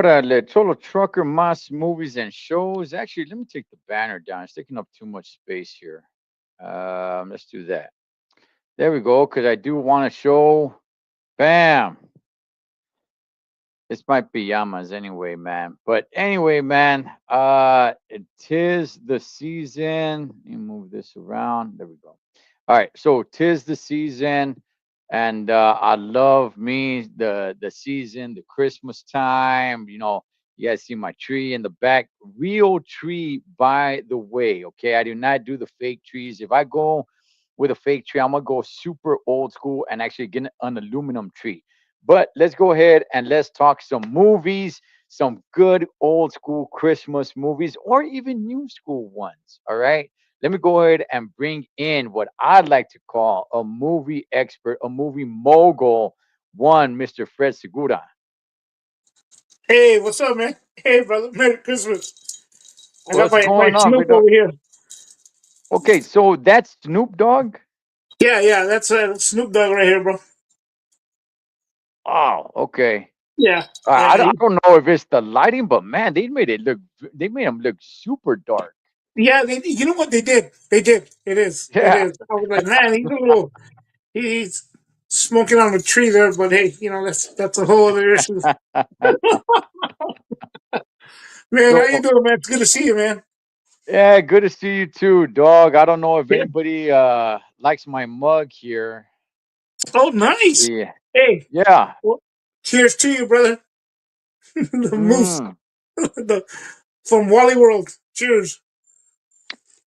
Órale, Cholo Trucker Mas movies and shows. Actually, let me take the banner down. It's taking up too much space here. Let's do that. There we go. Because I do want to show. Bam. This might be Yamas anyway, man. But anyway, man, it is the season. Let me move this around. There we go. All right, so tis the season, and I love me the season, the Christmas time. You guys see my tree in the back, real tree, by the way. Okay, I do not do the fake trees. If I go with a fake tree, I'm gonna go super old school and actually get an aluminum tree. But let's go ahead and let's talk some movies, some good old school Christmas movies, or even new school ones. All right. Let me go ahead and bring in what I'd like to call a movie expert, a movie mogul, one, Mr. Fred Segura. Hey, what's up, man? Hey, brother. Merry Christmas. I got What's my going on, Snoop big dog? over here. Okay, so that's Snoop Dogg. Yeah, that's Snoop Dogg right here, bro. Oh, okay. Yeah, I yeah, don't know if it's the lighting, but man, they made him look super dark. yeah. You know what they did? They did. It is. It Yeah. is. I was like, man, he's smoking on a tree there, but hey, that's a whole other issue. Man, how you So doing, man? It's good to see you, man. yeah, good to see you too, dog. I don't know if Yeah. anybody likes my mug here. Oh, nice. Yeah. Hey, Yeah. well, cheers to you, brother. The moose Mm. the, from Wally World. Cheers.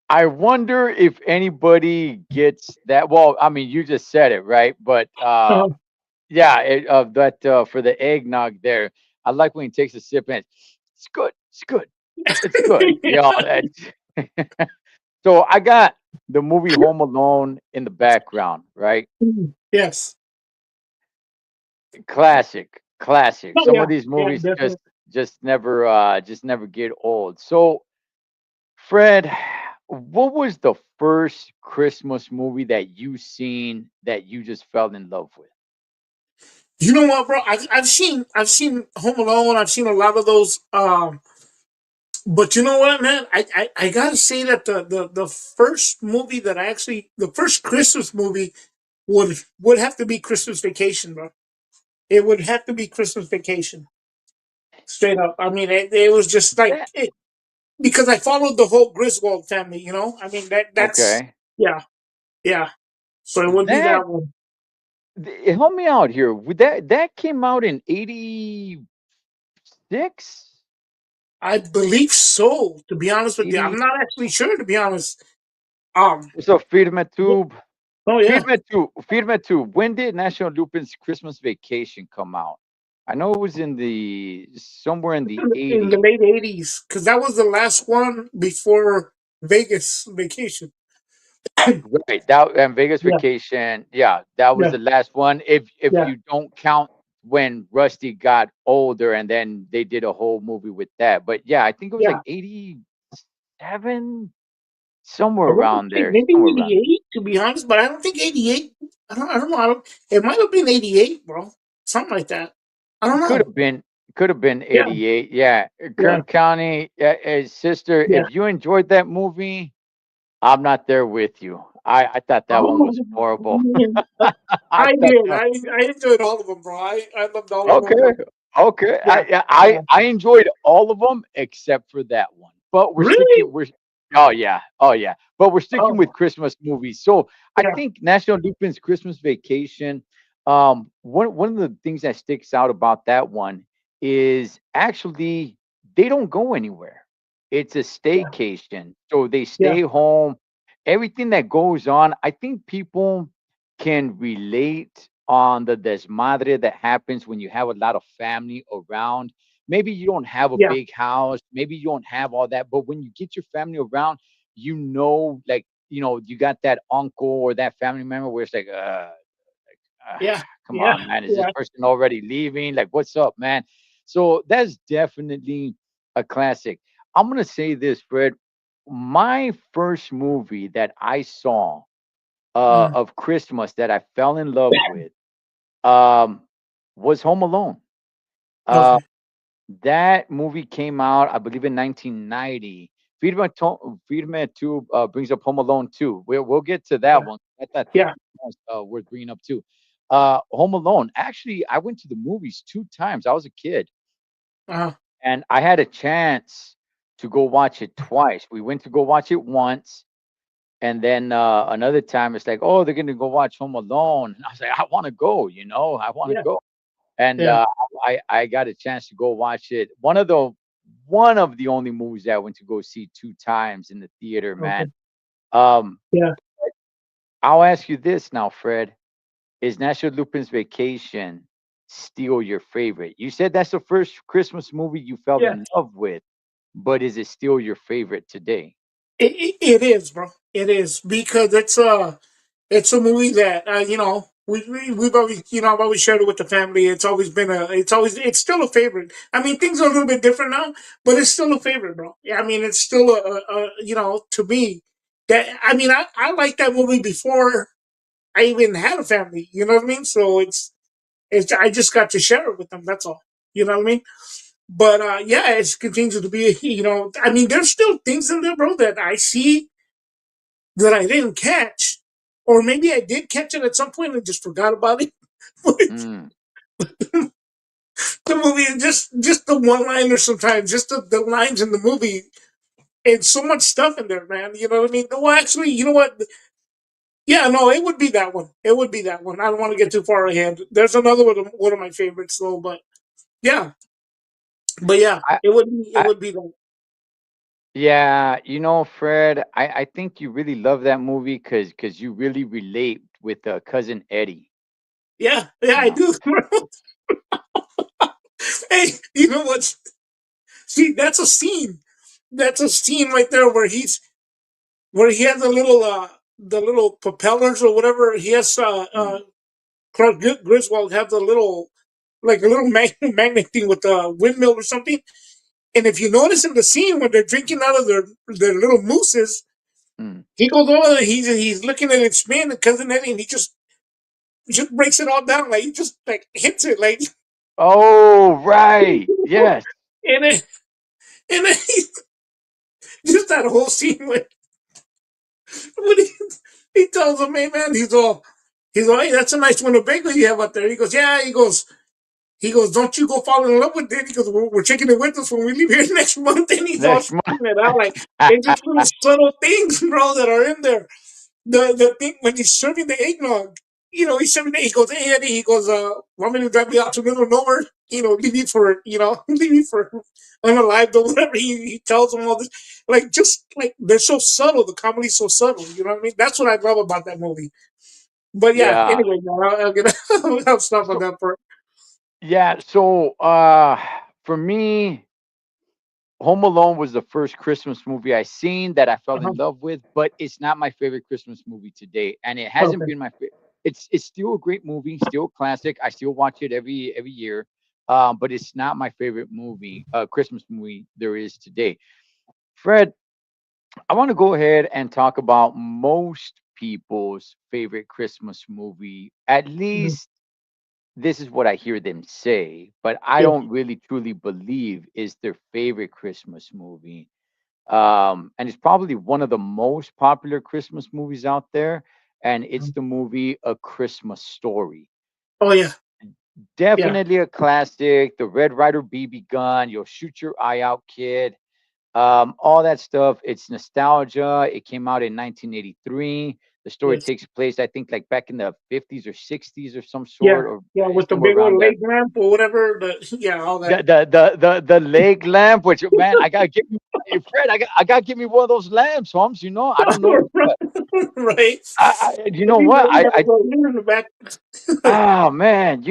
I wonder if anybody gets that. Well, I mean, you just said it, right? But Uh, yeah, that for the eggnog there, I like when he takes a sip and it's good. It's good. It's good. So I got the movie Home Alone in the background, right? yes. Classic, classic. Oh, Some yeah. of these Yeah, movies definitely. just never get old. So, Fred, what was the first Christmas movie that you seen that you just fell in love with? You know what, bro? I've seen Home Alone. I've seen a lot of those. But you know what, man? I gotta say that the first movie that the first Christmas movie would have to be Christmas Vacation, bro. It would have to be Christmas Vacation, straight up. I mean, it was just like That because I followed the whole Griswold family. I mean that's okay. yeah, yeah. So it would be That that one. help me out here. That came out in '86, I believe so. To be honest with you, I'm 80. not actually sure. To be honest, um, What's up, Firme Tube? oh yeah, Firme Tube. When did National Lupin's Christmas Vacation come out? I know it was in the somewhere in the in the 80s. late '80s, because that was the last one before Vegas vacation. Right. That and Vegas Yeah, Vacation. Yeah, that was yeah, the last one. If yeah, you don't count when Rusty got older and then they did a whole movie with that. But yeah, I think it was yeah. like 87, somewhere I want to around say there. maybe Somewhere around there. '88, to be honest, but I don't think '88. I don't know. It might have been '88, bro. Something like that. I don't Could know. have been could have been Yeah, 88. Yeah. yeah, Kern County, sister, yeah. if you enjoyed that movie, I'm not there with you. I thought that one Oh, was horrible. man. I I thought did. that I enjoyed all of them, bro. I loved all of okay. them. But Okay. yeah, yeah. I enjoyed all of them except for that one. But Really? we're oh yeah. Oh yeah. But we're sticking with Oh, Christmas movies. So I yeah, think National Lupin's Christmas Vacation, one of the things that sticks out about that one is actually they don't go anywhere. It's a yeah, staycation. So they yeah, stay home. Everything that goes on, I think people can relate on the desmadre that happens when you have a lot of family around. Maybe you don't have a yeah, big house, maybe you don't have all that, but when you get your family around, like, you got that uncle or that family member where it's like, uh, yeah, come yeah, on, man, is this yeah. person already leaving? Like, what's up, man? So that's definitely a classic. I'm gonna say this, Fred. My first movie that I saw Mm. of Christmas that I fell in love with um, was Home Alone. Uh, Okay. That movie came out, I believe, in 1990. Friedman 2 brings up Home Alone 2. We'll get to that Yeah. one. I think Yeah. that's worth bringing up too. Home Alone. Actually, I went to the movies two times. I was a kid, Uh, and I had a chance to go watch it twice. We went to go watch it once, and then another time it's like, oh, they're gonna go watch Home Alone, and I was like, I want to go. I want to yeah. go. And Yeah. I got a chance to go watch it. One of the only movies that I went to go see two times in the theater, man. Okay. Um, Yeah. I'll ask you this now, Fred. Is National Lupin's Vacation still your favorite? You said that's the first Christmas movie you fell Yeah. in love with, but is it still your favorite today? It is, bro. It is because it's a movie that we've always I've always shared it with the family. It's still a favorite. I mean things are a little bit different now, but it's still a favorite, bro. Yeah, I mean it's still to me that I liked that movie before I even had a family. You know what I mean? So it's I just got to share it with them. That's all. You know what I mean? But yeah, it continues to be. I mean, there's still things in there, bro, that I see that I didn't catch, or maybe I did catch it at some point and just forgot about it. But Mm, the movie is just the one liner sometimes, just the lines in the movie, and so much stuff in there, man. You know what I mean? Well, actually, you know what? Yeah, no, it would be that one. It would be that one. I don't want to get too far ahead. There's another one of my favorites, though. Yeah, but yeah, I, it I, would be that. yeah, Fred, I think you really love that movie because you really relate with cousin Eddie. Yeah, yeah, You I know. do. Hey, you know what? See, that's a scene. That's a scene right there where he has the little propellers or whatever. He has Mm, Clark Griswold have the little like a little magnet thing with a windmill or something. And if you notice in the scene when they're drinking out of their little mooses, mm. he goes over there, he's looking at it spin and cousin Eddie, and he just breaks it all down, like he just like hits it, like Oh, right. Yes. and then and then he, just that whole scene when he tells him, "Hey man," he's all, "Hey, that's a nice Winnebago you have out there." He goes, "Yeah." He goes, "Don't you go fall in love with it?" He goes, "We're taking it with us when we leave here next month." And he's all Next month. spitting it out like it's just little subtle things, bro, that are in there. The thing when he's serving the eggnog, he's serving it. He goes, "Hey Eddie," he goes, "Want me to drive you out to middle of nowhere? Leave you for leave you for unalived or whatever." He tells him all this, like just like they're so subtle. The comedy's so subtle. You know what I mean? That's what I love about that movie. But yeah, Yeah. anyway, no, I'll get I'll stop on So that part. yeah, so for me, Home Alone was the first Christmas movie I seen that I fell Uh-huh. in love with, but it's not my favorite Christmas movie today, and it hasn't Okay. been my favorite. It's still a great movie, still a classic. I still watch it every year, but it's not my favorite movie, Christmas movie there is today. Fred, I want to go ahead and talk about most people's favorite Christmas movie. At Mhm. least this is what I hear them say, but I Yeah. don't really truly believe is their favorite Christmas movie. And it's probably one of the most popular Christmas movies out there, and it's Mhm. the movie A Christmas Story. Oh yeah. Yeah. Definitely a classic. The Red Ryder BB gun, you'll shoot your eye out, kid. All that stuff. It's nostalgia. It came out in 1983. The story Yes. takes place, I think, like back in the 50s or 60s or some Yeah. sort, or Yeah. With the somewhere big around old there. leg lamp or whatever. Yeah. All that. The leg lamp, which man, I gotta get me. Hey, Fred, I gotta get me one of those lamps, Holmes. I don't know. Right. You But know these what? ladies have a here in the back. Oh man,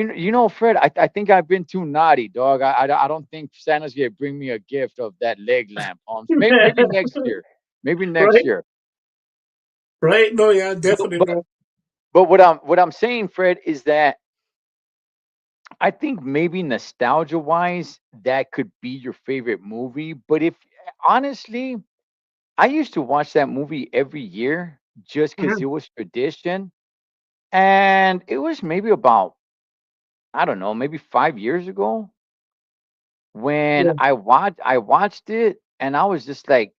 Fred. I think I've been too naughty, dog. I don't think Santa's gonna bring me a gift of that leg lamp, Holmes. Maybe next year. Maybe next Right. year. Right. No. Yeah. But Definitely, but bro. but what I'm saying, Fred, is that I think maybe nostalgia wise, that could be your favorite movie. But if honestly, I used to watch that movie every year just because it Mhm. was tradition. And it was maybe about, I don't know, maybe 5 years ago. when Yeah. I watched it, and I was just like,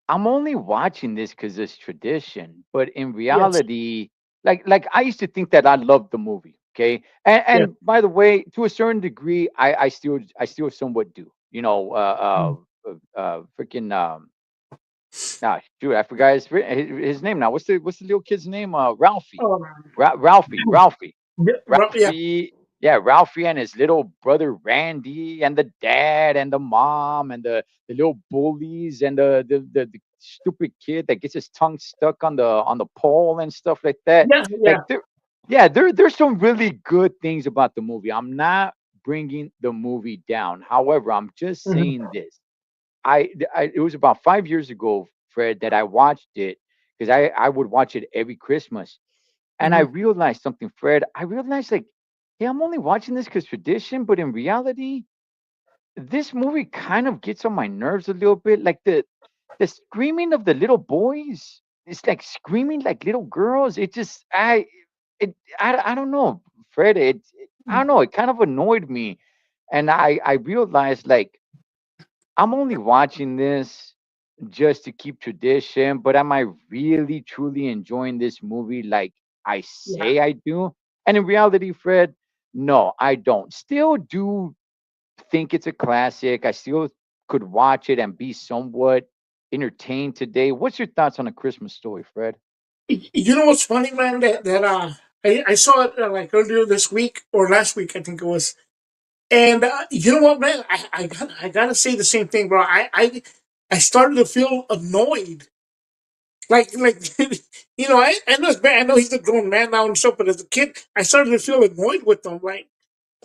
I'm only watching this because it's tradition. But in Yes. reality, like I used to think that I loved the movie. Okay, and Yeah. by the way, to a certain degree, I still somewhat do. Mm. Freaking shoot, I forgot his name now. What's the little kid's name? Ralphie. Um, Ralphie. yeah. Yeah. Ralphie, yeah, Ralphie and his little brother Randy, and the dad and the mom and the little bullies and the stupid kid that gets his tongue stuck on the pole and stuff like that. Yeah. Like Yeah. yeah, there's some really good things about the movie. I'm not bringing the movie down. However, I'm just Mhm. saying this. It was about 5 years ago, Fred, that I watched it because I would watch it every Christmas, and I Mhm. realized something, Fred. I realized like, hey, I'm only watching this because tradition, but in reality, this movie kind of gets on my nerves a little bit. Like the screaming of the little boys, it's like screaming like little girls. It just I don't know, Fred. I don't know. It kind of annoyed me, and I realized like I'm only watching this just to keep tradition, but am I really truly enjoying this movie like I Yeah. say I do? And in reality, Fred, no, I don't. Still do think it's a classic. I still could watch it and be somewhat entertained today. What's your thoughts on A Christmas Story, Fred? You know what's funny, man? I saw it like earlier this week or last week, I think it was. And you know what, man? I gotta say the same thing, bro. I started to feel annoyed. Like I know it's bad. I know he's a grown man now and stuff, but as a kid, I started to feel annoyed with him. Like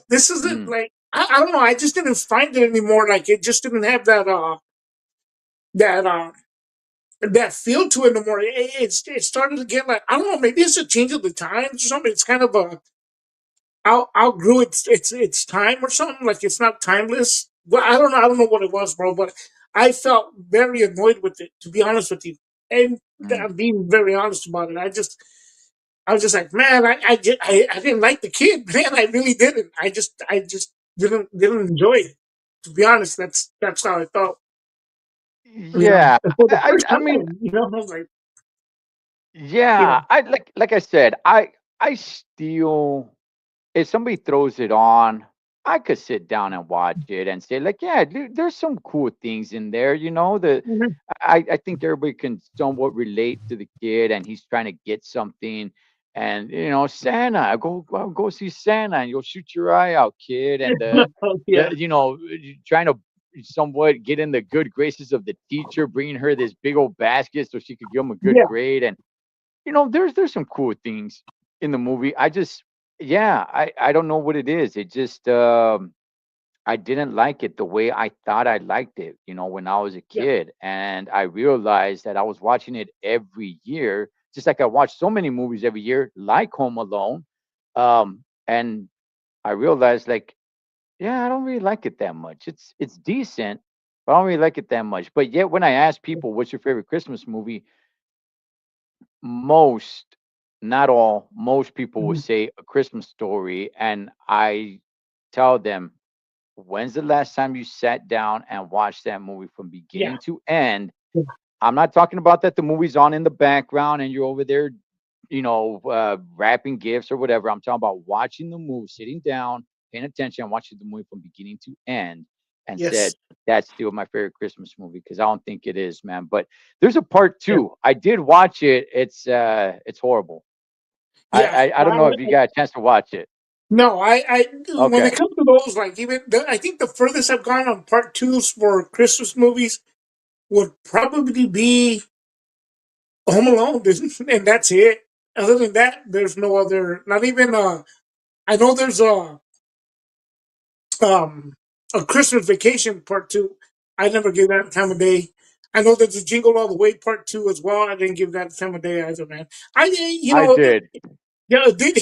this isn't Mm, like I don't know. I just didn't find it anymore. Like it just didn't have that that feel to it no more. It started to get like I don't know. Maybe it's a change of the times or something. It's kind of a outgrew its time or something. Like it's not timeless. Well, I don't know. I don't know what it was, bro. But I felt very annoyed with it. To be honest with you, and mm. I'm being very honest about it. I was just like, man, I didn't like the kid, man. I really didn't. I just didn't enjoy it. To be honest, that's how I felt. Yeah, And for the I, first I mean, time, I was like, you yeah, know, like I said, I still, if somebody throws it on, I could sit down and watch it and say, like, yeah, there's some cool things in there. mhm, I think everybody can somewhat relate to the kid, and he's trying to get something. And Santa, go see Santa, and you'll shoot your eye out, kid. And the yeah, trying to somewhat get in the good graces of the teacher, bringing her this big old basket so she could give him a good yeah, grade. And there's some cool things in the movie. Yeah, I don't know what it is. It just I didn't like it the way I thought I liked it, when I was a yeah, kid. And I realized that I was watching it every year, just like I watch so many movies every year, like Home Alone. And I realized, like, yeah, I don't really like it that much. It's decent, but I don't really like it that much. But yet when I ask people what's your favorite Christmas movie, most, not all, most people will mhm, say A Christmas Story. And I tell them, when's the last time you sat down and watched that movie from yeah, beginning to end? yeah, I'm not talking about that the movie's on in the background and you're over there, wrapping gifts or whatever. I'm talking about watching the movie, sitting down, paying attention, watching the movie from beginning to end, and said, yes, that's still my favorite Christmas movie, because I don't think it is, man. But there's a part yeah, two. I did watch it. It's horrible. I, yeah. I I don't know if you got a chance to watch it. No, when it Okay. comes to those, like I think the furthest I've gone on part twos for Christmas movies would probably be Home Alone, and that's it. Other than that, there's no other. Not even I know there's um a Christmas Vacation part two. I never give that time of day. I know there's a Jingle All the Way part two as well. I didn't give that time of day either, man. I did. Yeah, did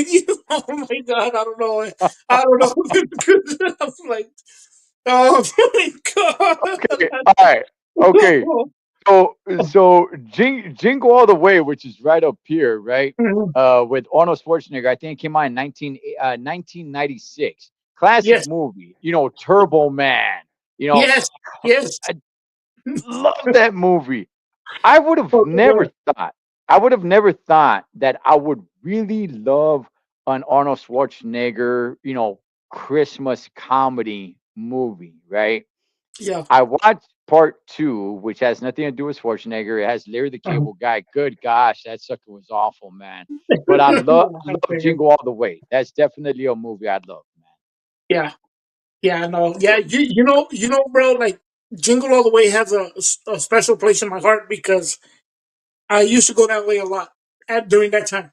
you? Oh my god, I don't know. I don't know. I'm like, oh my Okay. All right. Okay. god. So Jingle All the Way, which is right up here, right? Mhm. With Arnold Schwarzenegger. I think it came out in 1996. classic Yes. movie. You know, Turbo Man. You know, Yes. Yes. I love that movie. I would have Okay, never good. thought. I would have never thought that I would really love an Arnold Schwarzenegger, Christmas comedy movie, right? Yeah. I watched part two, which has nothing to do with Schwarzenegger. It has Larry the Uh-huh. Cable Guy. Good gosh, that sucker was awful, man. But I love Yeah, I love figured. Jingle All the Way. That's definitely a movie I love, man. Yeah. Yeah. No. Yeah. You know, bro. Like Jingle All the Way has a special place in my heart because I used to go that way a lot during that time.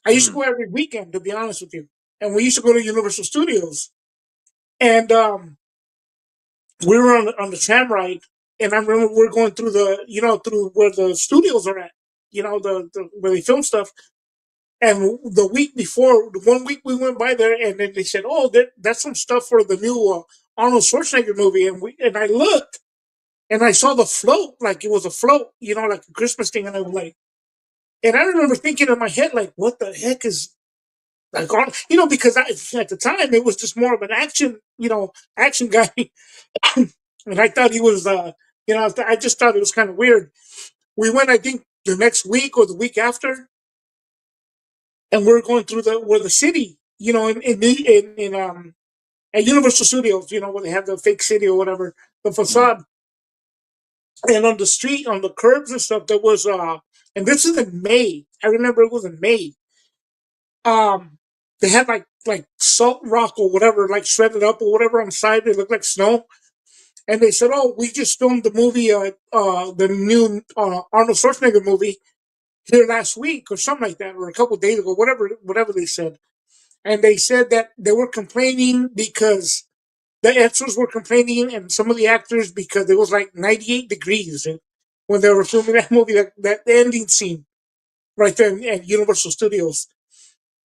I used to Mm, go every weekend, to be honest with you. And we used to go to Universal Studios, and we were on the tram ride. And I remember we are going through through where the studios are at, the where they film stuff. And the week before, one week we went by there, and then they said, "Oh, that's some stuff for the new Arnold Schwarzenegger movie." And I looked, and I saw the float, like it was a float, like a Christmas thing, and I was like, and I remember thinking in my head, like, "What the heck is like on?" Because at the time it was just more of an action guy, and I thought he was, I just thought it was kind of weird. We went, I think, the next week or the week after, and we are going through the city, in at Universal Studios, where they have the fake city or whatever, the mm, facade. And on the street, on the curbs and stuff, there was and this is in May. I remember it was in May. Um, they had like salt rock or whatever, like shredded up or whatever on the side. It looked like snow. And they said, "Oh, we just filmed the movie, the new Arnold Schwarzenegger movie here last week or something like that, or a couple of days ago, whatever they said." And they said that they were complaining because the extras were complaining and some of the actors because it was like 98 degrees when they were filming that movie, that ending scene right there at Universal Studios.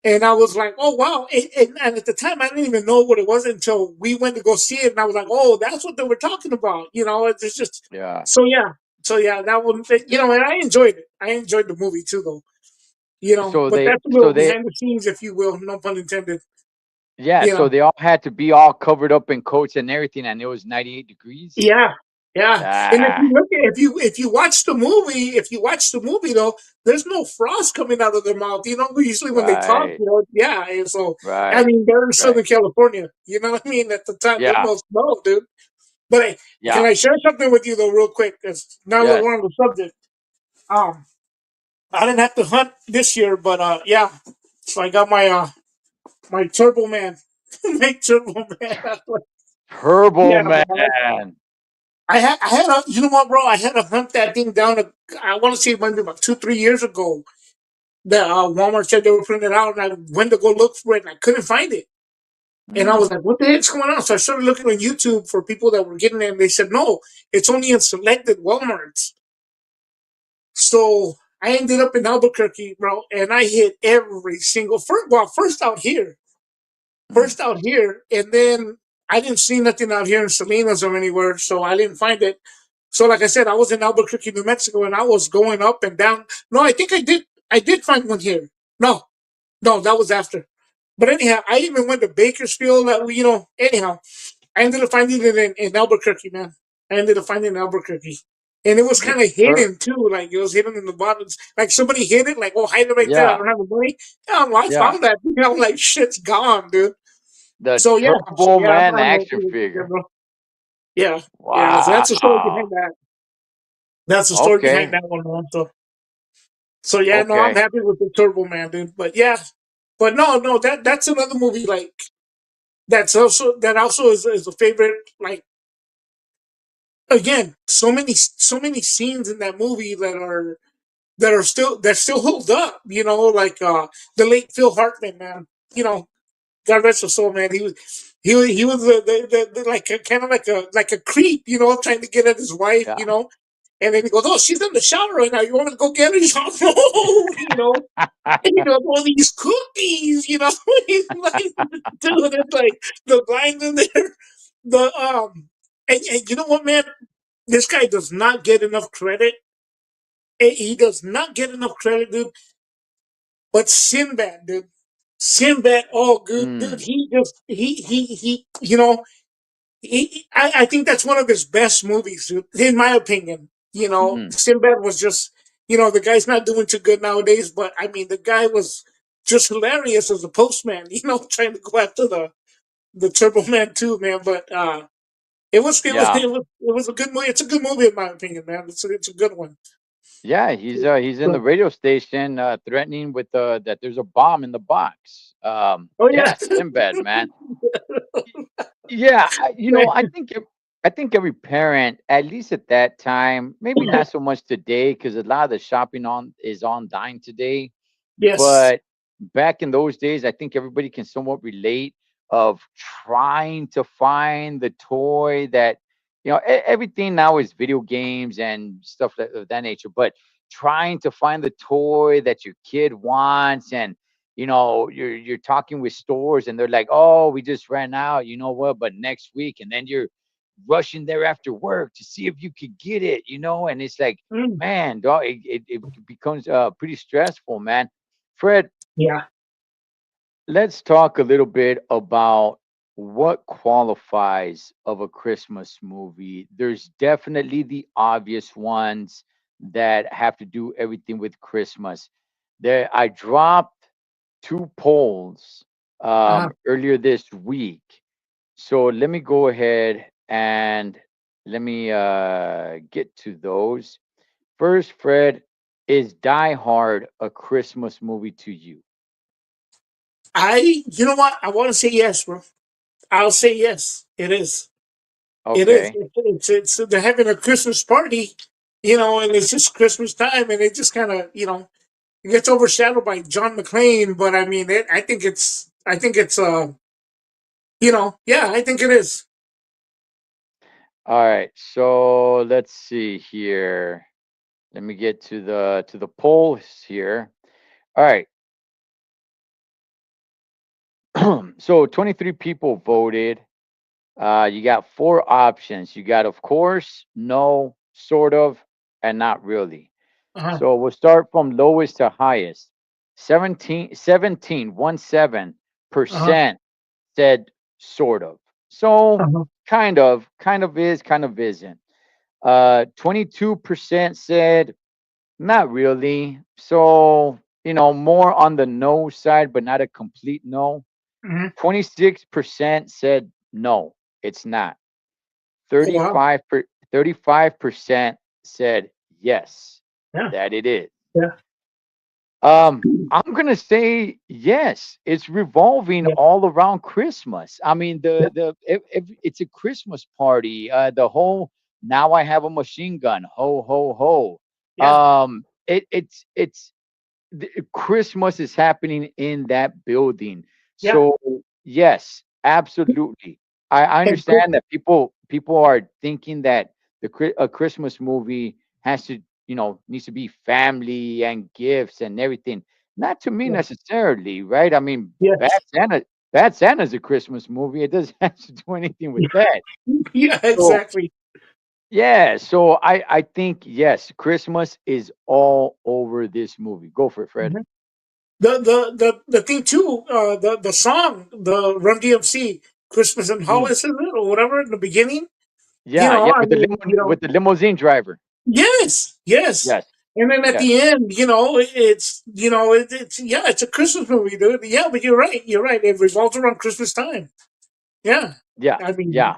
And I was like, "Oh wow!" And at the time, I didn't even know what it was until we went to go see it, and I was like, "Oh, that's what they were talking about." It's just yeah. so yeah, that one. And I enjoyed it. I enjoyed the movie too, though. So But they, that's a so little they, behind the scenes, if you will, no pun intended. yeah. You So know, they all had to be all covered up in coats and everything, and it was 98 degrees. Yeah, yeah. And if Ah, you look at if you watch the movie though, there's no frost coming out of their mouth. Usually when they talk, right, yeah. And so I right, mean, they're in right. Southern California. You know what I mean? At the time, there's Yeah, no snow, dude. But can yeah, I share something with you though, real quick? Because now that yes. we're on the subject, um, I didn't have to hunt this year, but yeah. So I got my Turbo Man, my Turbo Man. Turbo Yeah, Man. I had a, you know what, bro? I had to hunt that thing down. I want to say it might be about 2, 3 years ago. The Walmart said they were putting it out, and I went to go look for it, and I couldn't find it. And I Mm, was like, "What the heck's going on?" So I started looking on YouTube for people that were getting it, and they said, "No, it's only in selected WalMarts." So I ended up in Albuquerque, bro, and I hit every single first out here, mm. and then I didn't see nothing out here in Salinas or anywhere, so I didn't find it. So, like I said, I was in Albuquerque, New Mexico, and I was going up and down. No, I think I did. I did find one here. No, no, that was after. But anyhow, I even went to Bakersfield. Anyhow, I ended up finding it in Albuquerque, man. I ended up finding it in Albuquerque. And it was The kind of tur- hidden too, like it was hidden in the bottoms. Like somebody hid it, like, "Oh, hide it right there. I yeah, don't have the money." Yeah, I yeah. found that. I'm like, "Shit's gone, dude." The So yeah, Turbo Man I'm action happy with it, figure. bro. Yeah, yeah. So that's the story Wow. behind that. That's the story behind Okay. that one, man. So yeah, no, I'm Okay. happy with the Turbo Man, dude. But yeah, but no, that's another movie like that also is a favorite. Like again, so many scenes in that movie that still hold up. The late Phil Hartman, man. You know, God rest his soul, man. He was like kind of like a creep, trying to get at his wife, Yeah. and then he goes, "Oh, she's in the shower right now. You want me to go get her?" He's like, "No," and all these cookies, he's like, dude, it's like the lines in there, the and you know what, man, this guy does not get enough credit. He does not get enough credit, dude. But Sinbad, dude. Sinbad, oh, good, dude. Mm, He just he. I think that's one of his best movies, dude, in my opinion. mm. Sinbad was just, the guy's not doing too good nowadays, but I mean, the guy was just hilarious as a postman, trying to go after the Turbo Man too, man. But Yeah. it was a good movie. It's a good movie in my opinion, man. It's a good one. Yeah, he's in the So, radio station threatening with that there's a bomb in the box. oh yeah, Yeah, Sinbad, man. Yeah, I think I think every parent, at least at that time, maybe not so much today, because a lot of the shopping on is online today. yes. But back in those days, I think everybody can somewhat relate of trying to find the toy that everything now is video games and stuff of that nature. But trying to find the toy that your kid wants, and you're talking with stores and they're like, oh, we just ran out, you know what, but next week, and then you're rushing there after work to see if you could get it, and it's like, Mm, man, dog, it becomes pretty stressful, man. Fred, yeah. let's talk a little bit about what qualifies of a Christmas movie. There's definitely the obvious ones that have to do everything with Christmas. There, I dropped two polls Uh-huh. earlier this week. So let me go ahead and let me get to those. First, Fred, is Die Hard a Christmas movie to you? You know what? I want to say yes, bro. I'll say yes. It is. It is. Okay. They're having a Christmas party, and it's just Christmas time, and it just kind of, it gets overshadowed by John McClane. But I mean, I think it's, yeah, I think it is. All right. So let's see here. Let me get to the polls here. All right. So 23 people voted. You got four options. You got, of course, no, sort of, and not really. Uh-huh. So we'll start from lowest to highest. 17 Uh-huh. percent said sort of. So Uh-huh. kind of is, kind of isn't. 22% said not really. So, more on the no side, but not a complete no. Hmm. 26% said no, it's not. Oh wow. 35% said yes, Yeah. that it is. Yeah. I'm gonna say yes. It's revolving Yeah. all around Christmas. I mean, Yeah. it's a Christmas party. The whole now I have a machine gun. Ho ho ho. Yeah. It's Christmas is happening in that building. Yeah. So yes, absolutely. I And Chris, understand that people are thinking that a Christmas movie has to needs to be family and gifts and everything. Not to me yeah. necessarily, right? I mean, Yes. Bad Santa's a Christmas movie. It doesn't have to do anything with that. Yeah. So Exactly. yeah, so I think yes, Christmas is all over this movie. Go for it, Fred. Mhm. The thing too, the song, the Run DMC Christmas in Mm. Hollis, is it or whatever in the beginning. Yeah, yeah, I mean, with the limousine driver. yes, yes. Yes, And then at yes, the end, it's yeah, it's a Christmas movie, dude. Yeah, but you're right. You're right. It revolves around Christmas time. Yeah. yeah, I mean, yeah.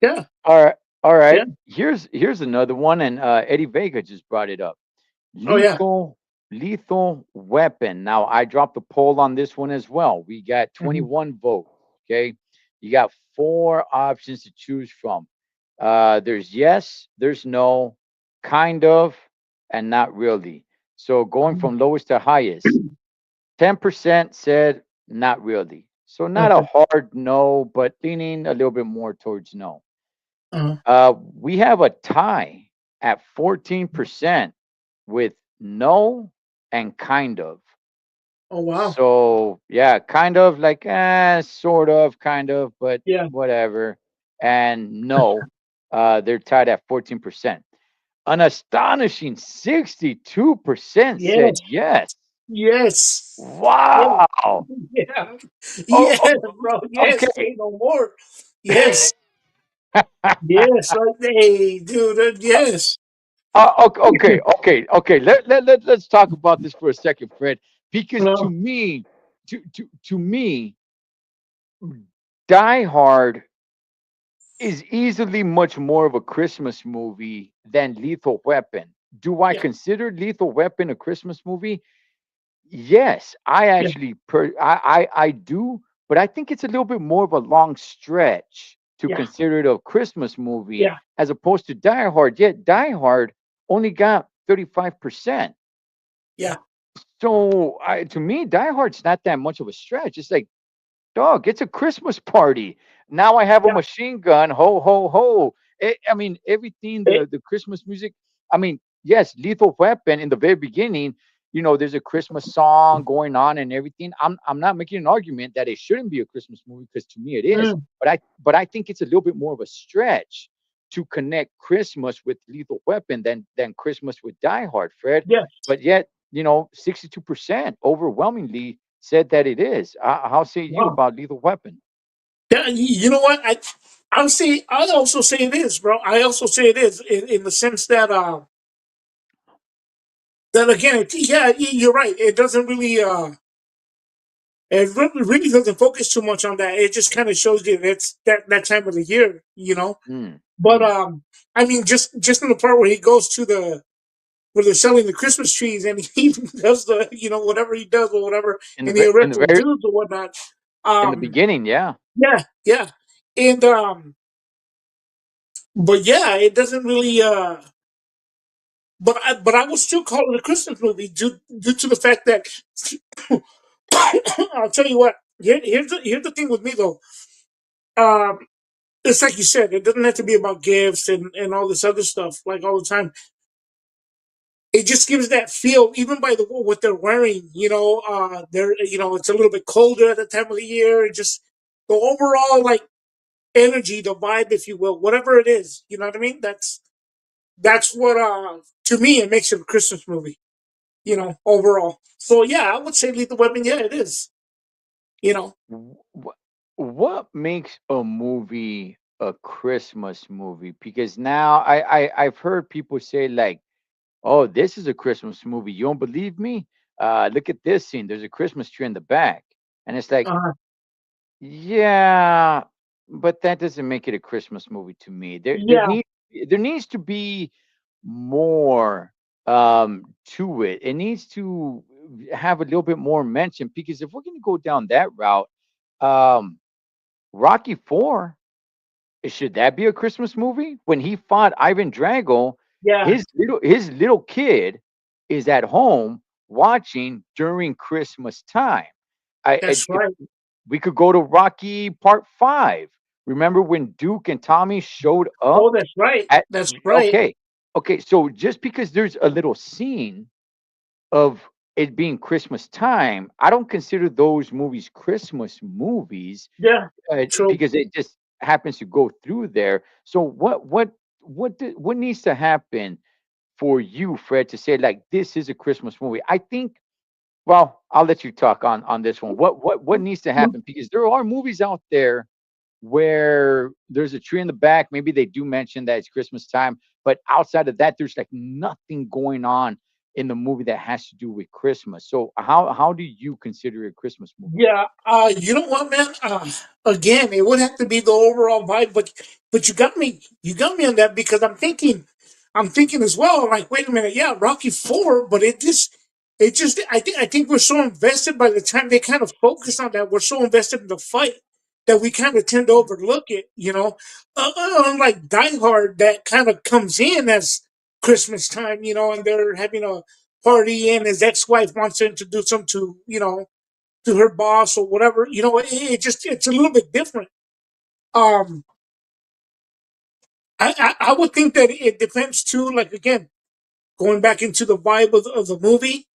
yeah, All right, all yeah. right. Here's another one, and Eddie Vega just brought it up. Oh yeah. Lethal weapon. Now I dropped a poll on this one as well. We got Hmm. 21 votes. Okay, you got four options to choose from. There's yes, there's no, kind of, and not really. So going from lowest to highest, 10% said not really. So not a Okay. hard no, but leaning a little bit more towards no. Uh-huh. We have a tie at 14% with no and kind of. Oh wow. So yeah, kind of like sort of, kind of, but Yeah. whatever. And no, they're tied at 14%. An astonishing 62% said Yes. yes. Yes. Yeah. Wow. Yeah. Oh, Yeah, bro. Yes. okay. Say no more. Yes. Yes. Hey, dude. Yes. Okay. Let's talk about this for a second, Fred. Because to No. me, to me, Die Hard is easily much more of a Christmas movie than Lethal Weapon. Do I Yeah. consider Lethal Weapon a Christmas movie? Yes, I Yeah. actually I do, but I think it's a little bit more of a long stretch to Yeah. consider it a Christmas movie Yeah. as opposed to Die Hard. Yet Die Hard only got 35%. Yeah. So to me, Die Hard's not that much of a stretch. It's like, dog, it's a Christmas party. Now I have a Yeah. machine gun. Ho ho ho! I mean, everything Eh, the Christmas music. I mean, yes, Lethal Weapon in the very beginning. There's a Christmas song going on and everything. I'm not making an argument that it shouldn't be a Christmas movie because to me it is. mm, But I think it's a little bit more of a stretch to connect Christmas with Lethal Weapon than Christmas with Die Hard, Fred. yeah. But yet, 62% overwhelmingly said that it is. How say you Wow. about Lethal Weapon? Yeah, you know what? I'll say. I also say it is, bro. I also say it is in the sense that that again, yeah, you're right. It doesn't really it really doesn't focus too much on that. It just kind of shows you that's that time of the year, you know. Mm, But mm. I mean, just in the part where he goes to the where they're selling the Christmas trees and he does the whatever he does or whatever, In the and he ve- in arrests the those very dudes or whatnot. in the Um, beginning, yeah. yeah, yeah, and but yeah, it doesn't really. But I will still call it a Christmas movie due to the fact that I'll tell you what. Here's the thing with me though. Um, it's like you said, it doesn't have to be about gifts and all this other stuff like all the time. It just gives that feel, even by the what they're wearing. They're it's a little bit colder at the time of the year. Just the overall like energy, the vibe, if you will, whatever it is. You know what I mean? That's what to me it makes it a Christmas movie. Overall. So yeah, I would say Lethal Weapon. Yeah, it is. You know. What makes a movie a Christmas movie? Because now I've heard people say like, "Oh, this is a Christmas movie." You don't believe me? Look at this scene. There's a Christmas tree in the back, and it's like, Uh, yeah, but that doesn't make it a Christmas movie to me. yeah, There needs to be more to it. It needs to have a little bit more mention because if we're going to go down that route, um Rocky 4, should that be a Christmas movie? When he fought Ivan Drago, yeah, his little kid is at home watching during Christmas time. that's If right. we could go to Rocky Part 5. Remember when Duke and Tommy showed up Oh, that's right. at That's right. okay. Okay, so just because there's a little scene of it being Christmas time, I don't consider those movies Christmas movies Yeah, true. because it just happens to go through there. So what needs to happen for you, Fred, to say like this is a Christmas movie? I think. Well, I'll let you talk on this one. What needs to happen? Because there are movies out there where there's a tree in the back. Maybe they do mention that it's Christmas time, but outside of that, there's like nothing going on in the movie that has to do with Christmas. So how do you consider it a Christmas movie? Yeah, you know what, man? Again, it would have to be the overall vibe, but you got me on that because I'm thinking as well. Like, wait a minute, yeah, Rocky Four, but it just, I think we're so invested by the time they kind of focus on that. We're so invested in the fight that we kind of tend to overlook it. Unlike Die Hard, that kind of comes in as Christmas time, and they're having a party, and his ex-wife wants to introduce him to her boss or whatever. It's a little bit different. Um, I would think that it depends too. Like again, going back into the vibe of the movie,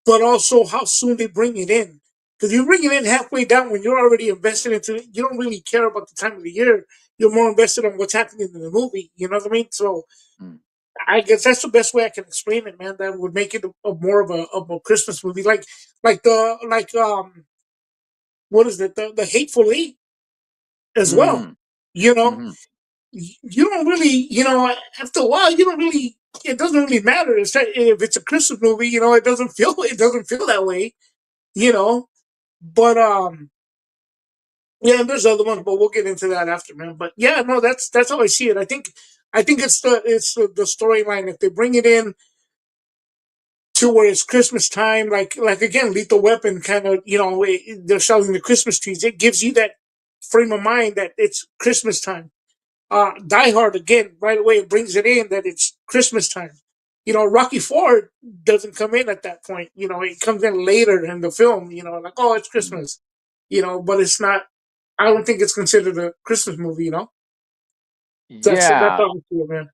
but also how soon they bring it in. Because you bring it in halfway down when you're already invested into it, you don't really care about the time of the year. You're more invested on what's happening in the movie. You know what I mean? So Mm. I guess that's the best way I can explain it, man. That would make it a more of a Christmas movie, like what is it, the Hateful Eight as well. Mm, You know, hmm. you don't really, after a while, you don't really. It doesn't really matter if it's a Christmas movie. It doesn't feel that way. You know, but yeah, and there's other ones, but we'll get into that after, man. But yeah, no, that's how I see it. I think it's the storyline. If they bring it in to where it's Christmas time, like again, Lethal Weapon, kind of, they're selling the Christmas trees. It gives you that frame of mind that it's Christmas time. Die Hard, again, right away, it brings it in that it's Christmas time. Rocky Ford doesn't come in at that point. It comes in later in the film. Like, oh, it's Christmas. But it's not. I don't think it's considered a Christmas movie. That's Yeah. obviously it, man.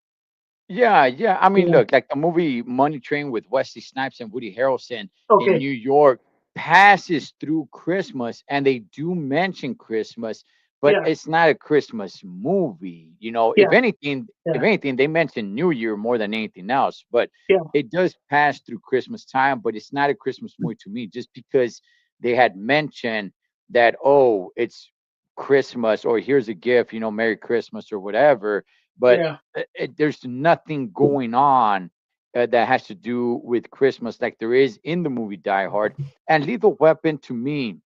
Yeah, yeah. I mean, Yeah. look, like the movie Money Train with Wesley Snipes and Woody Harrelson in Okay. New York passes through Christmas, and they do mention Christmas, but Yeah. it's not a Christmas movie. Yeah. If Yeah. anything, they mention New Year more than anything else. But Yeah. it does pass through Christmas time, but it's not a Christmas movie to me, just because they had mentioned that, oh, it's Christmas, or here's a gift, Merry Christmas or whatever. But Yeah. there's nothing going on that has to do with Christmas like there is in the movie Die Hard. And Lethal Weapon to me,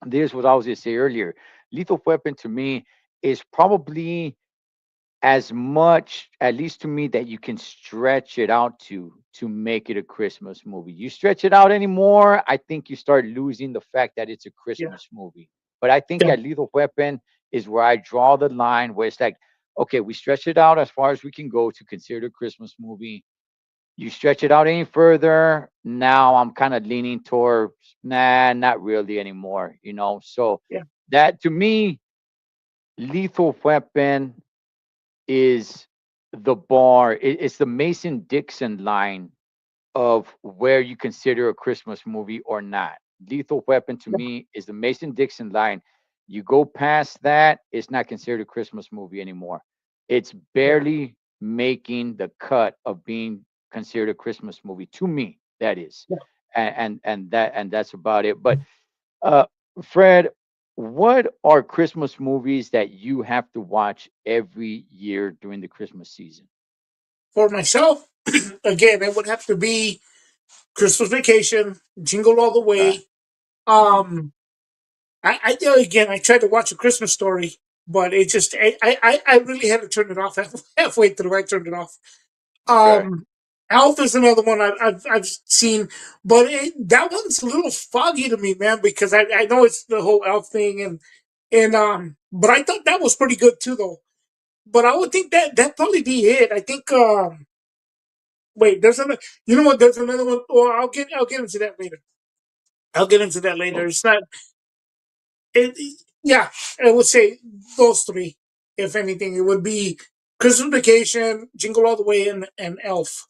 this is what I was going to say earlier. Lethal Weapon to me is probably as much, at least to me, that you can stretch it out to make it a Christmas movie. You stretch it out anymore, I think you start losing the fact that it's a Yeah. Christmas movie. But I think Yeah. at Lethal Weapon is where I draw the line, where it's like, okay, we stretch it out as far as we can go to consider a Christmas movie. You stretch it out any further, now I'm kind of leaning towards, nah, not really anymore. So Yeah. that to me, Lethal Weapon is the bar. It's the Mason Dixon line of where you consider a Christmas movie or not. Lethal Weapon to Yeah. me is the Mason Dixon line. You go past that, it's not considered a Christmas movie anymore. It's Yeah. barely making the cut of being considered a Christmas movie to me. That is, Yeah. and that's about it. But uh, Fred, what are Christmas movies that you have to watch every year during the Christmas season? For myself, again, it would have to be Christmas Vacation, Jingle All the Okay. Way. Hmm. Um, again, I tried to watch A Christmas Story, but it just, I really had to turn it off halfway through. I turned it off. Okay. Um, Elf is another one I've seen, but that one's a little foggy to me, man, because I know it's the whole Elf thing, but I thought that was pretty good too, though. But I would think that probably be it. I think. Wait, there's another. You know what? There's another one. Well, I'll get into that later. I'll get into that later. Oh, It's not. It, yeah, I would say those three. If anything, it would be Christmas Vacation, Jingle All the Way, and Elf.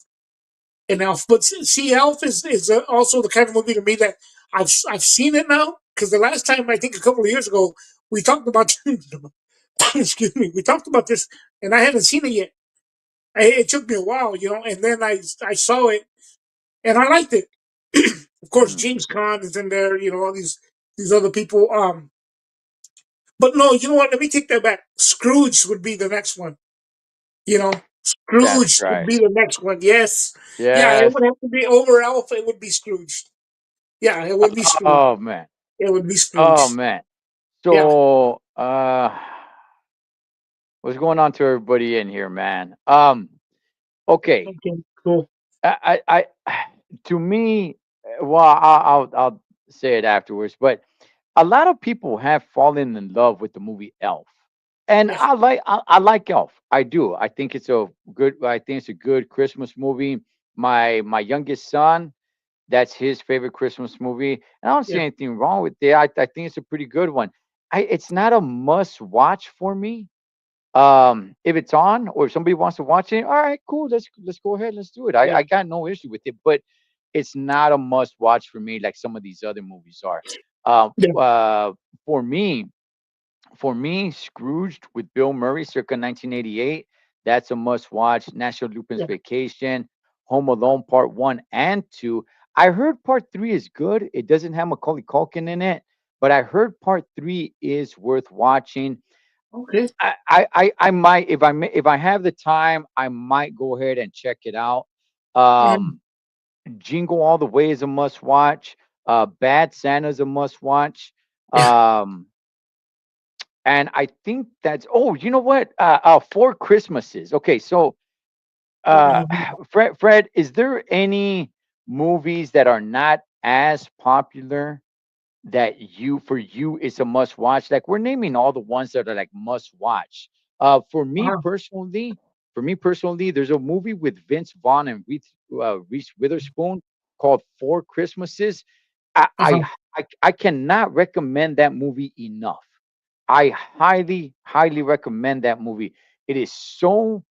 And Elf, but see, Elf is also the kind of movie to me that I've seen it now, because the last time, I think a couple of years ago, we talked about excuse me, we talked about this, and I hadn't seen it yet. It took me a while, and then I saw it, and I liked it. Of course, hmm. James Caan is in there. All these other people. But no, you know what? Let me take that back. Scrooge would be the next one. That's Scrooge would right. be the next one. Yes, yeah, it Yes. would have to be over Elf. It would be Scrooge. Yeah, it would be Scrooge. Oh man. It would be Oh Scrooge. man. Yeah. So, what's going on to everybody in here, man? Okay. Okay. Cool. To me, well, I'll say it afterwards, but a lot of people have fallen in love with the movie Elf, and Yeah. I like Elf. I do. I think it's a good. I think it's a good Christmas movie. My youngest son, that's his favorite Christmas movie, and I don't see Yeah. anything wrong with it. I think it's a pretty good one. It's not a must watch for me. If it's on or if somebody wants to watch it, all right, cool. Let's go ahead. Let's do it. I Yeah. got no issue with it, but it's not a must watch for me like some of these other movies are. Um, Yeah. for me, Scrooged with Bill Murray, circa 1988. That's a must watch. National Lupin's Yeah. Vacation, Home Alone Part 1 and 2. I heard Part 3 is good. It doesn't have Macaulay Culkin in it, but I heard Part 3 is worth watching. Okay. I might, if I have the time, I might go ahead and check it out. Mm, Um, Jingle All the Way is a must watch. Bad Santa's a must watch. yeah. Um, and I think that's, oh, you know what? Four Christmases. Okay, so uh, Fred, is there any movies that are not as popular that you for you is a must watch? Like we're naming all the ones that are like must watch. For me Uh-huh. personally, there's a movie with Vince Vaughn and Reese Witherspoon called Four Christmases. I, I Uh-huh. I cannot recommend that movie enough. I highly recommend that movie. It is so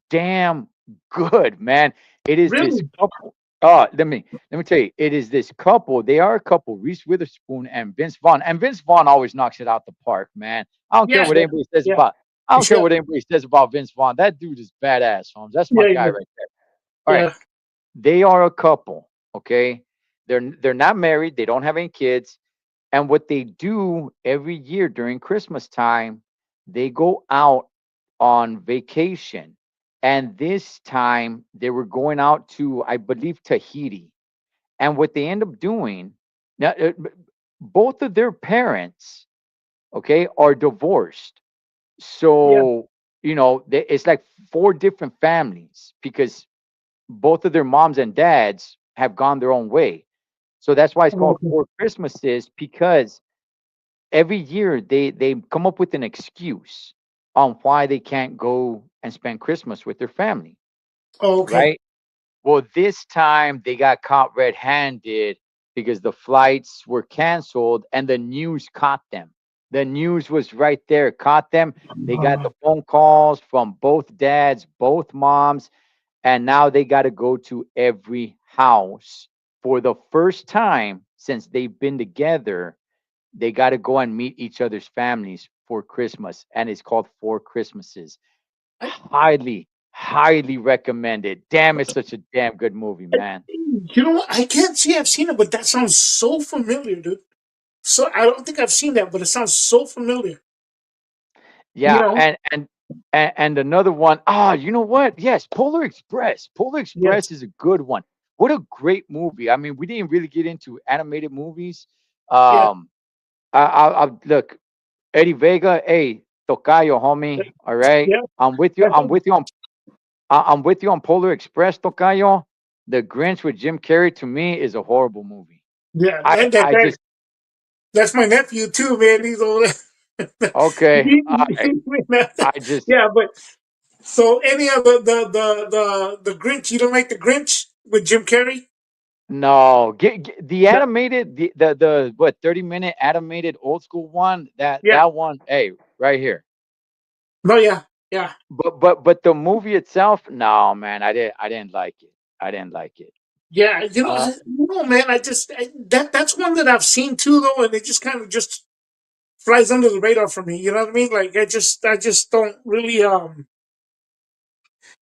damn good, man. It is this Really? couple. Let me tell you, it is this couple. They are a couple, Reese Witherspoon and Vince Vaughn. And Vince Vaughn always knocks it out the park, man. I don't care Yeah. what anybody says Yeah. about. I don't care Yeah. what anybody says about Vince Vaughn. That dude is badass, Holmes. That's my Yeah. guy Yeah. right there. All right, Yeah. they are a couple. Okay, they're not married. They don't have any kids. And what they do every year during Christmas time, they go out on vacation. And this time they were going out to, I believe, Tahiti. And what they end up doing, now, both of their parents, okay, are divorced. Yeah. So, it's like four different families because both of their moms and dads have gone their own way. So that's why it's called Okay. Four Christmases because every year they come up with an excuse on why they can't go and spend Christmas with their family, Okay. right? Well, this time they got caught red-handed because the flights were canceled and the news caught them. The news was right there, caught them. They got Uh, the phone calls from both dads, both moms, and now they got to go to every house for the first time since they've been together. They got to go and meet each other's families for Christmas, and it's called Four Christmases. I, Highly recommended. Damn, it's such a damn good movie, I, man. you know what? I can't say I've seen it, but that sounds so familiar, dude. So I don't think I've seen that, but it sounds so familiar. You Yeah, know? and another one. Ah, you know what? Yes, Polar Express. Polar Yes. Express is a good one. What a great movie. I mean, we didn't really get into animated movies. Yeah. Um, I look, Eddie Vega. Hey, Tocayo, homie. All right, Yeah. I'm with you. That's it. I'm with you on Polar Express, Tocayo. The Grinch with Jim Carrey to me is a horrible movie. Yeah. I And that, I that just that's my nephew too, man. He's over there. okay. I just Yeah, but so any of the Grinch, you don't like the Grinch with Jim Carrey? no get the The, animated the what 30-minute animated old school one yeah. that one. Hey, right here. No, yeah. Yeah. But the movie itself, no man, I didn't like it. I didn't like it. Yeah, Uh, man. That's one that I've seen too, though, and it just kind of just flies under the radar for me. You know what I mean? Like I just don't really. You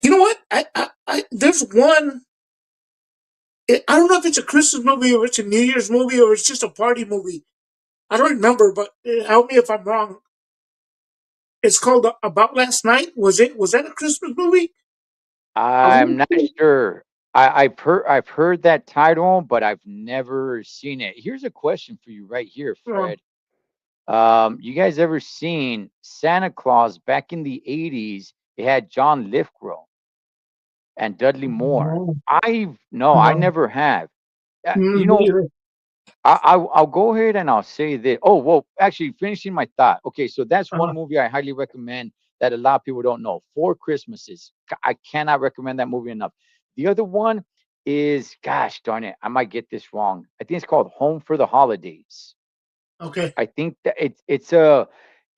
know what? There's one. I don't know if it's a Christmas movie or it's a New Year's movie or it's just a party movie. I don't remember, but help me if I'm wrong. It's called About Last Night. Was that a Christmas movie? I I'm want not to. sure. I've heard that title, but I've never seen it. Here's a question for you right here, Fred. You guys ever seen Santa Claus back in the 80s? It had John Lithgow and Dudley Moore. No, I've no, I no, never have. You me know, either. I'll go ahead and I'll say this. Oh, well, actually, finishing my thought. Okay, so that's one Uh, movie I highly recommend that a lot of people don't know. Four Christmases. I cannot recommend that movie enough. The other one is, gosh darn it, I might get this wrong. I think it's called Home for the Holidays. okay. I think that it's a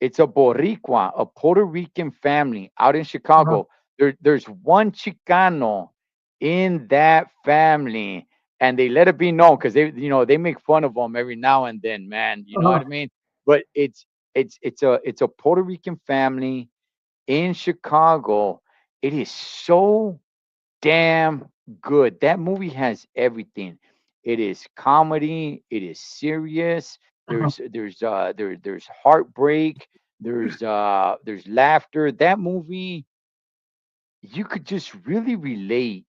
Boricua, a Puerto Rican family out in Uh, Chicago. There's one Chicano in that family, and they let it be known because they make fun of them every now and then, man. You know what uh, I mean? But it's a Puerto Rican family in Chicago. It is so damn good. That movie has everything. It is comedy. It is serious. Uh-huh. There's heartbreak. There's laughter. That movie, you could just really relate,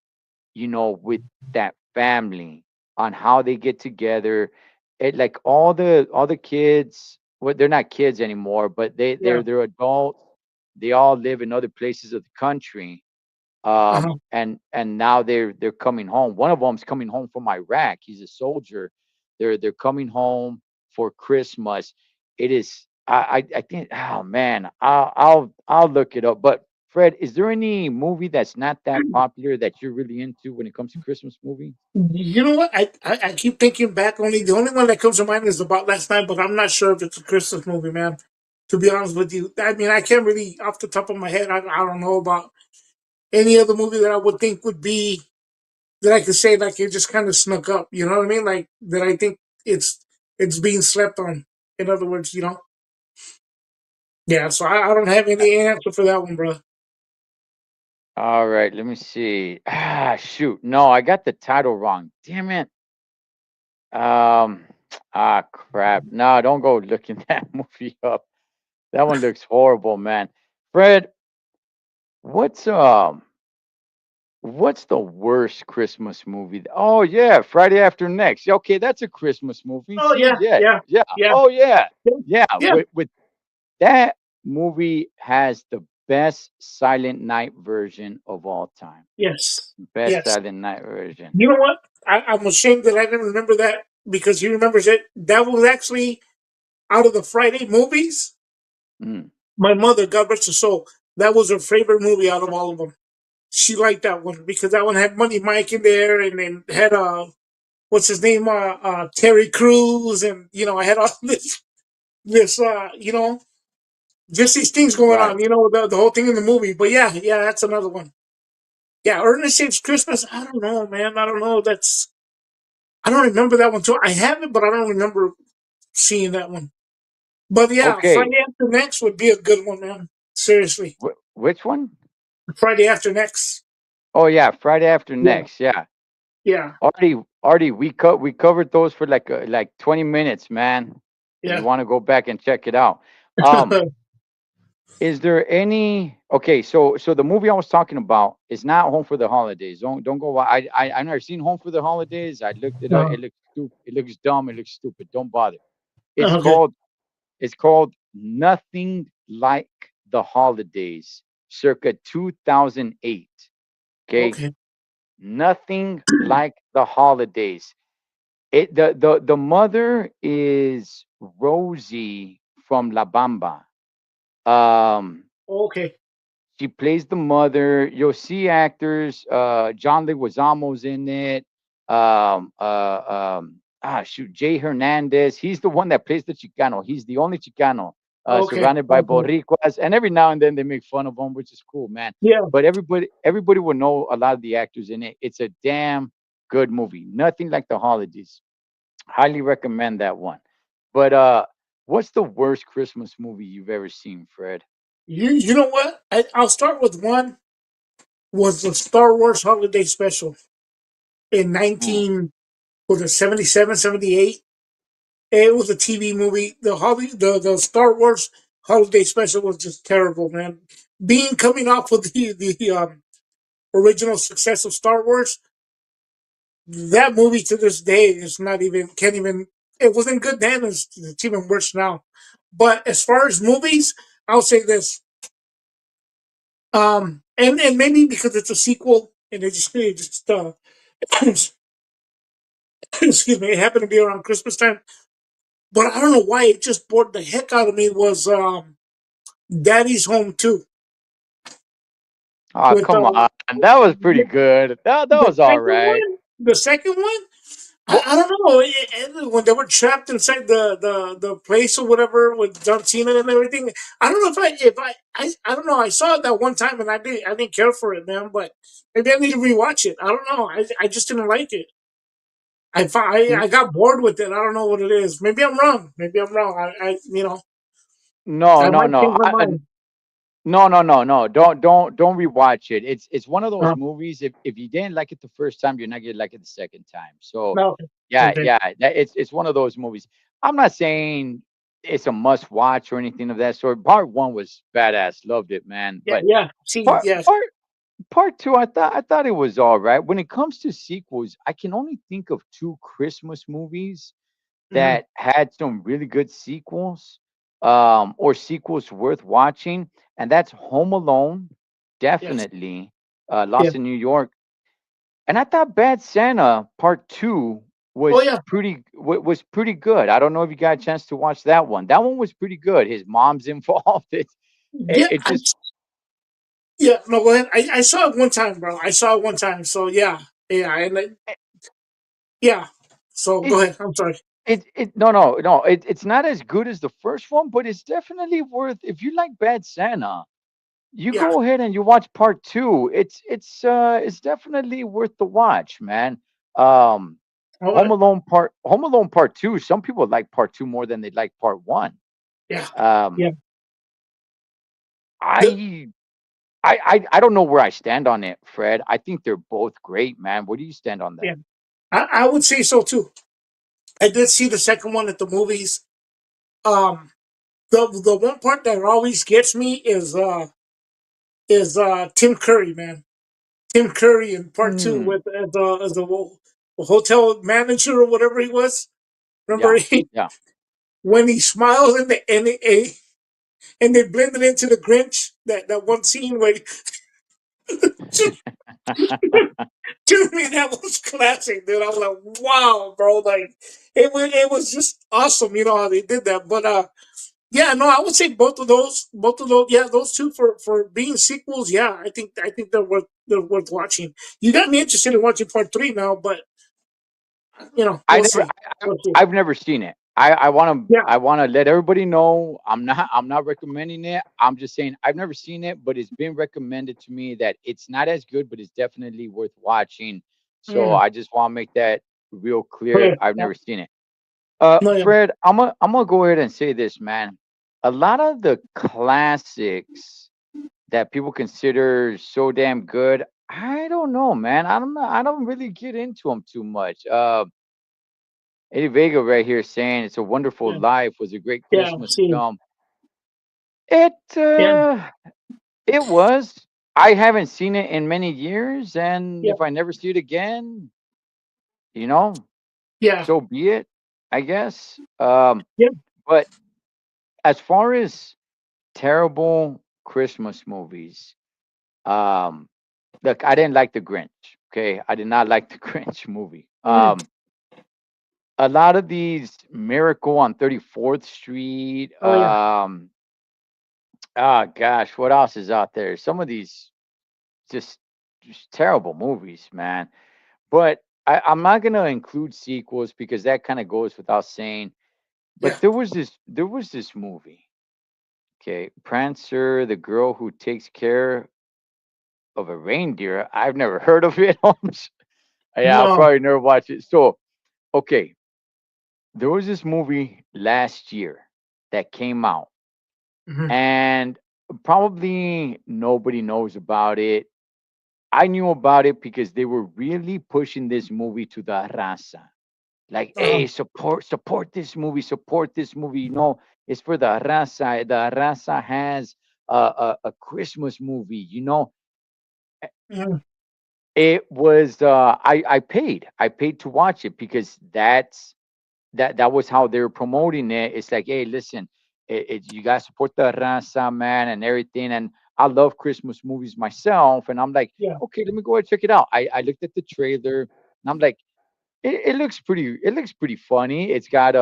with that family on how they get together. It like all the kids, well, they're not kids anymore, but Yeah. they're adults. They all live in other places of the country, Uh-huh. and now they're coming home. One of them's coming home from Iraq. He's a soldier. They're coming home for Christmas. It is I think, oh man, I'll look it up. But Fred, is there any movie that's not that popular that you're really into when it comes to Christmas movie? You know what? I keep thinking back. Only the only one that comes to mind is About Last Night, but I'm not sure if it's a Christmas movie, man. To be honest with you, I mean, I can't really, off the top of my head, I don't know about any other movie that I would think would be that I could say like it just kind of snuck up. You know what I mean? Like that I think it's it's being slept on. In other words, yeah. So I don't have any answer for that one, bro. All right, let me see. Shoot, no, I got the title wrong. Damn it. Um, crap. No, don't go looking that movie up. That one looks horrible, man. Fred, what's um what's the worst Christmas movie? Oh yeah, Friday After Next. Yeah, okay, that's a Christmas movie. Oh See, yeah, yeah, yeah, yeah. yeah, Oh yeah, yeah. yeah. With that movie has the best Silent Night version of all time. Yes, Best yes. Silent Night version. You know what? I'm ashamed that I didn't remember that because he remembers it. That was actually out of the Friday movies. Mm, My mother, God rest her soul, that was her favorite movie out of all of them. She liked that one because that one had Money Mike in there, and then had what's his name, Terry Crews, and I had all this just these things going right. on, the whole thing in the movie. But yeah, yeah, that's another one. Yeah, Ernest Saves Christmas. I don't know, man. I don't know. I don't remember that one too. I have it, but I don't remember seeing that one. But yeah, Okay. Friday After Next would be a good one, man. Seriously, Which one? Friday After Next. Oh yeah, Friday After Yeah, Next. Yeah. yeah, Artie, we covered those for like 20 minutes, man. If you yeah. want to go back and check it out. Um, is there any okay, so the movie I was talking about is not Home for the Holidays. Don't go. I never seen Home for the Holidays. I looked it up. Uh, It looks stupid. It looks dumb. It looks stupid. Don't bother. It's okay, called it's called Nothing Like the Holidays, circa 2008. Okay, okay, Nothing Like the Holidays. The mother is Rosie from La Bamba. Um, okay, she plays the mother. You'll see actors. John Leguizamo's in it. Shoot, Jay Hernandez. He's the one that plays the Chicano. He's the only Chicano, okay, surrounded by okay. Boricuas, and every now and then they make fun of him, which is cool, man. Yeah, But everybody will know a lot of the actors in it. It's a damn good movie. Nothing like the holidays. Highly recommend that one. But what's the worst Christmas movie you've ever seen, Fred? you know what? I'll start with one. Was the Star Wars Holiday Special in Ooh. 19 was it 77, 78? It was a TV movie. The Star Wars Holiday Special was just terrible, man. Being coming off of the original success of Star Wars, that movie to this day is not even can't even. It wasn't good then. It's even worse now. But as far as movies, I'll say this. And maybe because it's a sequel and it just excuse me, it happened to be around Christmas time. But I don't know why it just bored the heck out of me was Daddy's Home too. Oh, With come on. That was pretty good. That the was all second right. one, the second one, What? I don't know. When they were trapped inside the place or whatever with John Cena and everything, I don't know if I don't know. I saw it that one time and I didn't care for it, man. But maybe I need to rewatch it. I don't know. I just didn't like it. I got bored with it. I don't know what it is. Maybe I'm wrong. Maybe I'm wrong. I No, I no, might no. change my mind. No, no, no, no. Don't rewatch it. It's one of those Uh, movies. If you didn't like it the first time, you're not gonna like it the second time. So no. Okay. yeah, Okay. yeah, it's one of those movies. I'm not saying it's a must watch or anything of that sort. Part one was badass, loved it, man. Yeah. But Yeah. See. part Yes. part part two, I thought it was all right. When it comes to sequels, I can only think of two Christmas movies Hmm. that had some really good sequels, or sequels worth watching, and that's Home Alone, Yes. definitely, Yeah. Lost in New York, and I thought Bad Santa Part Two Oh was yeah. was pretty good. I don't know if you got a chance to watch that one. That one was pretty good. His mom's involved. Yeah. It just Yeah. No. Go ahead. I saw it one time, bro. I saw it one time. So yeah. Yeah. Yeah. So go it ahead. I'm sorry. no, no, no. It's not as good as the first one, but it's definitely worth. If you like Bad Santa, you Yeah. go ahead and you watch part two. It's definitely worth the watch, man. Um, All right. Home Alone part two. Some people like part two more than they like part one. Yeah. Um, Yeah. The, I I don't know where I stand on it, Fred. I think they're both great, man. Where do you stand on yeah. that? I would say so too. I did see the second one at the movies. Um, the one part that always gets me is Tim Curry, man. Tim Curry in part two Hmm. with as a hotel manager or whatever he was. Remember Yeah. he, Yeah. when he smiles and they blended into the Grinch, that one scene where to, to me that was classic, dude. I was like, wow, bro, like it was just awesome, how they did that. But yeah, no, I would say both of those, yeah, those two for being sequels. Yeah, I think they're worth watching. You got me interested in watching part three now, but I we'll never, see. We'll see. I've never seen it. Yeah. I want to let everybody know I'm not recommending it. I'm just saying I've never seen it, but it's been recommended to me that it's not as good, but it's definitely worth watching. So Mm. I just want to make that real clear. Okay. I've Yeah. never seen it. No. Yeah. Fred, I'm gonna go ahead and say this, man. A lot of the classics that people consider so damn good, I don't know, man. I don't really get into them too much. Eddie Vega right here saying "It's a Wonderful Yeah. Life" was a great Yeah. Christmas See. film. It Yeah. it was. I haven't seen it in many years, and Yeah. if I never see it again, you know, Yeah. so be it. I guess. Yeah. But as far as terrible Christmas movies, um, look, I didn't like The Grinch. Okay, I did not like the Grinch movie. Mm. A lot of these Miracle on 34th Street, Oh yeah. oh gosh, what else is out there? Some of these just just terrible movies, man. But I'm not gonna include sequels because that kind of goes without saying. Yeah. But there was this movie, okay, Prancer, the girl who takes care of a reindeer. I've never heard of it. Holmes. Yeah, I'll No. probably never watch it. So, okay, there was this movie last year that came out, Hmm. and probably nobody knows about it. I knew about it because they were really pushing this movie to the raza. Like, Uh, hey, support this movie, support this movie. It's for the raza. The raza has a Christmas movie. mm, It was I paid to watch it because that was how they were promoting it. It's like, hey, listen, you guys support the raza, man, and everything. And I love Christmas movies myself, and I'm like, yeah. okay, let me go and check it out. I looked at the trailer, and I'm like, it looks pretty funny. It's got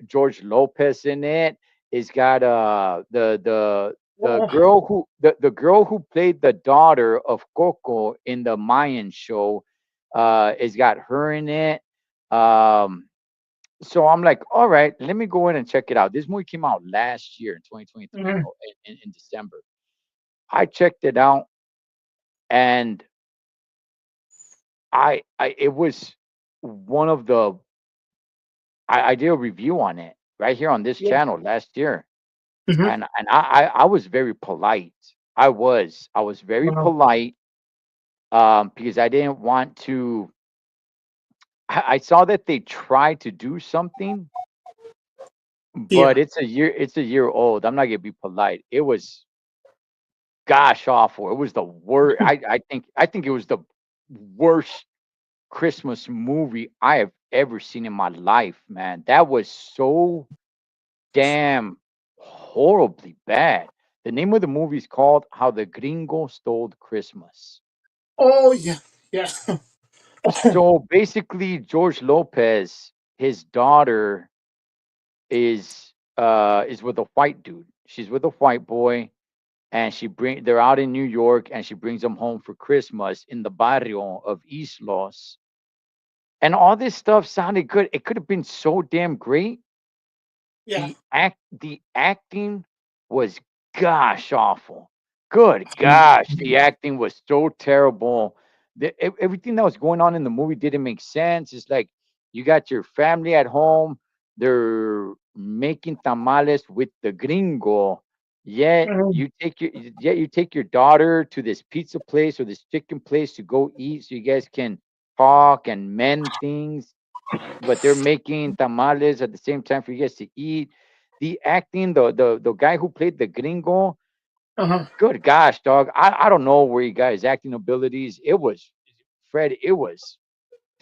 George Lopez in it. It's got the Oh, girl the girl who played the daughter of Coco in the Mayan show. It's got her in it. Um, so I'm like, all right, let me go in and check it out. This movie came out last year in 2023, mhm, in December. I checked it out, and I it was one of the I did a review on it right here on this yeah. channel last year. Hmm. and I was very polite. I was very Wow. polite, because I didn't want to. I saw that they tried to do something, Yeah. but it's a year old. I'm not gonna be polite. It was gosh awful. It was the worst. I think it was the worst Christmas movie I have ever seen in my life, man. That was so damn horribly bad. The name of the movie is called How the Gringo Stole Christmas. Oh yeah. Yeah. So basically, George Lopez, his daughter is with a white dude. She's with a white boy, and they're out in New York, and she brings them home for Christmas in the barrio of East Los. And all this stuff sounded good. It could have been so damn great. Yeah. The acting was gosh awful. Good gosh, the acting was so terrible. Everything that was going on in the movie didn't make sense. It's like you got your family at home, they're making tamales with the gringo, yet Mhm. you take your daughter to this pizza place or this chicken place to go eat so you guys can talk and mend things, but they're making tamales at the same time for you guys to eat. The acting, the guy who played the gringo, Uh-huh. good gosh, dog. I don't know where he got his acting abilities. It was Fred, it was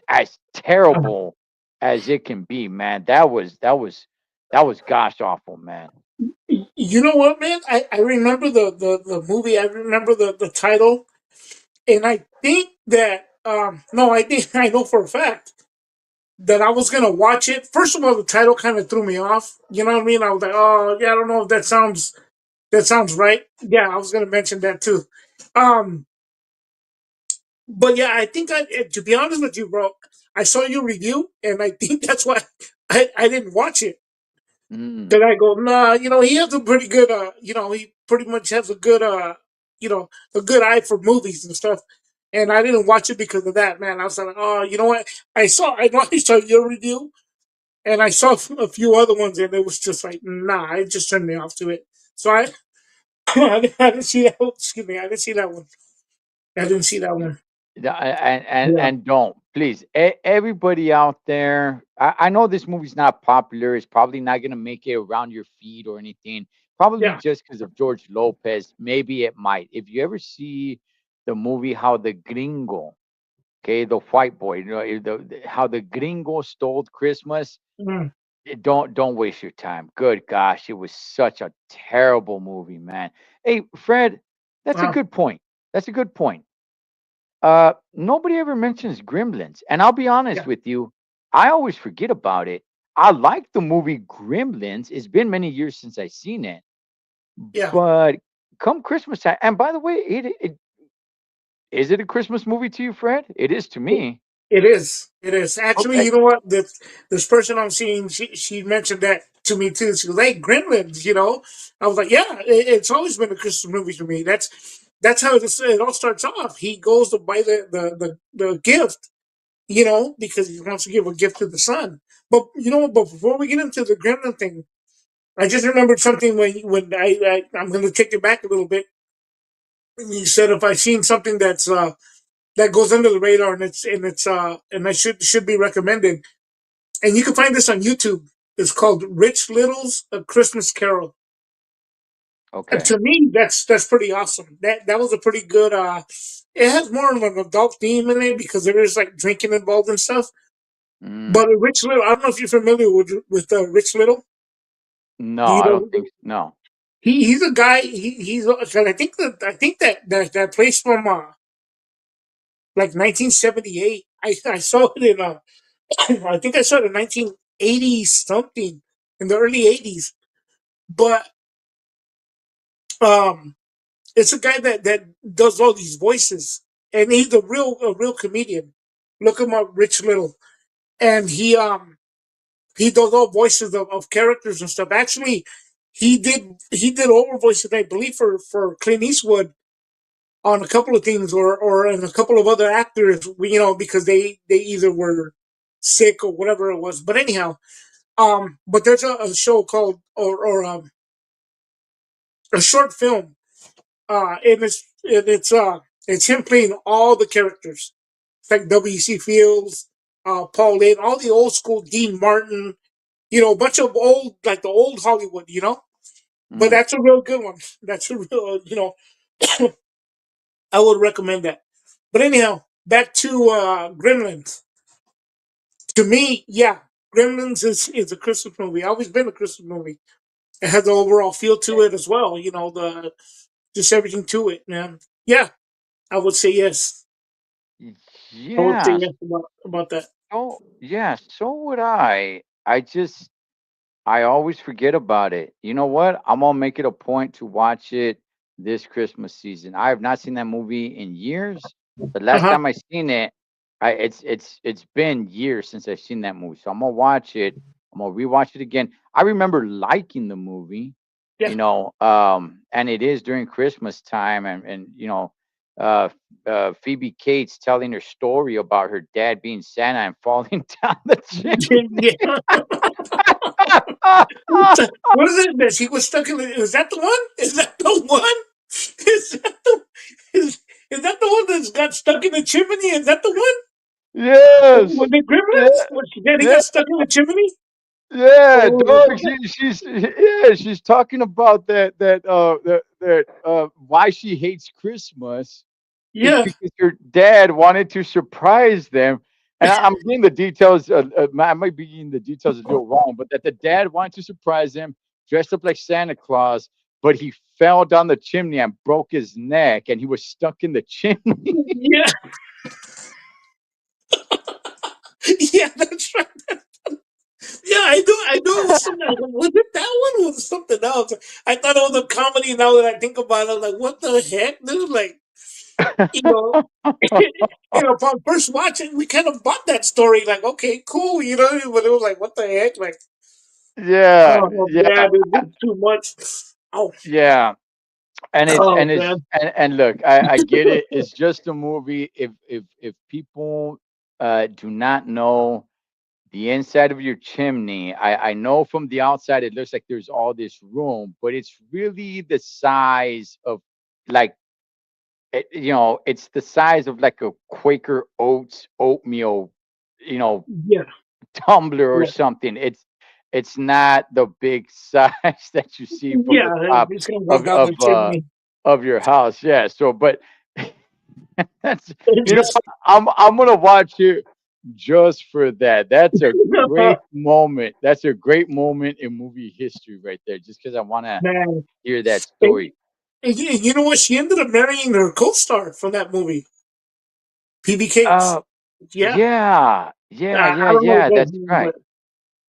as Uh-huh. terrible as it can be, man. That was gosh awful, man. You know what, man? I remember the movie. I remember the title, and I think that no, I think I know for a fact that I was gonna watch it. First of all, the title kind of threw me off. You know what I mean? I was like, oh yeah, I don't know if that sounds right. Yeah, I was gonna mention that too. Um, but yeah, I think to be honest with you, bro, I saw your review, and I think that's why I didn't watch it. Mm. Cause I go, nah, he has a pretty good, he pretty much has a good, a good eye for movies and stuff. And I didn't watch it because of that, man. I was like, oh, you know what? I know I saw your review, and I saw a few other ones, and it was just like, nah, it just turned me off to it. So I didn't see that. Excuse me, I didn't see that one. I didn't see that one. Yeah, and Yeah, and don't please, everybody out there. I know this movie's not popular. It's probably not gonna make it around your feed or anything. Probably yeah, just because of George Lopez. Maybe it might. If you ever see the movie How the Gringo, okay, the white boy, how the Gringo stole Christmas. mm, Don't waste your time. Good gosh, it was such a terrible movie, man. Hey, Fred, that's a uh, good point. That's a good point. Nobody ever mentions Gremlins, and I'll be honest yeah, with you, I always forget about it. I like the movie Gremlins. It's been many years since I seen it, yeah. but come Christmas time, and by the way, is it a Christmas movie to you, Fred? It is to me. It is. It is. Actually, Okay. you know what? This person I'm seeing, she mentioned that to me too. She was like, Gremlins, I was like, yeah, it's always been a Christmas movie for me. That's how it all starts off. He goes to buy the gift, because he wants to give a gift to the son. But before we get into the Gremlin thing, I just remembered something when I'm going to take it back a little bit. You said if I seen something that goes under the radar and I should be recommended. And you can find this on YouTube. It's called Rich Little's A Christmas Carol. And Okay. to me, that's pretty awesome. That was a pretty good. It has more of an adult theme in it because there is like drinking involved and stuff. Mm, But Rich Little, I don't know if you're familiar with Rich Little. Do no, you I don't know? think no. He's a guy. I think that place from like 1978. I saw it in I think I saw it in 1980 something in the early 80s. But um, it's a guy that does all these voices, and he's a real comedian. Look him up, Rich Little, and he does all voices of characters and stuff. Actually, he did over voices, I believe, for Clint Eastwood on a couple of things, or in a couple of other actors, because they either were sick or whatever it was. But anyhow, but there's a show called or a short film, it's him playing all the characters, like W.C. Fields, Paul Lynde, all the old school Dean Martin, a bunch of old, like the old Hollywood, But Mm. that's a real good one. That's a real, I would recommend that. But anyhow, back to Gremlins. To me, yeah, Gremlins is a Christmas movie. Always been a Christmas movie. It has the overall feel to it as well. The just everything to it, man. Yeah, I would say yes. I would say Yeah. yes about that. So yeah, so would I. I always forget about it. You know what? I'm gonna make it a point to watch it this Christmas season. I have not seen that movie in years. The Uh last huh. time I seen it, it's been years since I've seen that movie. So I'm gonna watch it. I'm gonna rewatch it again. I remember liking the movie, Yeah. and it is during Christmas time, and uh, Phoebe Cates telling her story about her dad being Santa and falling down the chimney. Yeah. What is it that she was stuck in? Is that the one? Is that the one? Is that the is, is that the one that's got stuck in the chimney? Is that the one? Was Yes. it Yeah. Gremlins? Was she daddy Yeah. got stuck in the chimney? Yeah. Or was Dog. it- She's talking about that why she hates Christmas is yeah. because her dad wanted to surprise them. And I'm getting the details. I might be getting the details a little wrong, but that the dad wanted to surprise them, dressed up like Santa Claus, but he fell down the chimney and broke his neck, and he was stuck in the chimney. Yeah. Yeah, that's right. Yeah, I knew it was something. Was it that one or was it something else? I thought it was a comedy. Now that I think about it, I'm like, what the heck, dude? Like, you know, upon first watching, we kind of bought that story. Like, okay, cool, but it was like, what the heck? Like, Yeah, oh yeah, man, this is too much. Oh, yeah. And it's oh and it's man, and look, I get it. It's just a movie. If people do not know the inside of your chimney, I know from the outside it looks like there's all this room, but it's really the size of like it's the size of like a Quaker Oats oatmeal, you know, yeah, tumbler or yeah, something. It's not the big size that you see from yeah. the top It's gonna go of down the of uh chimney. of your house. Yeah. So, but that's It what, just, I'm gonna watch it just for that. That's a great moment. That's a great moment in movie history right there. Just because I want to man. hear that And, story. and you know what? She ended up marrying her co-star from that movie, PB Cates. Uh, Yeah, yeah, yeah, I yeah, don't know yeah. what, That's right. but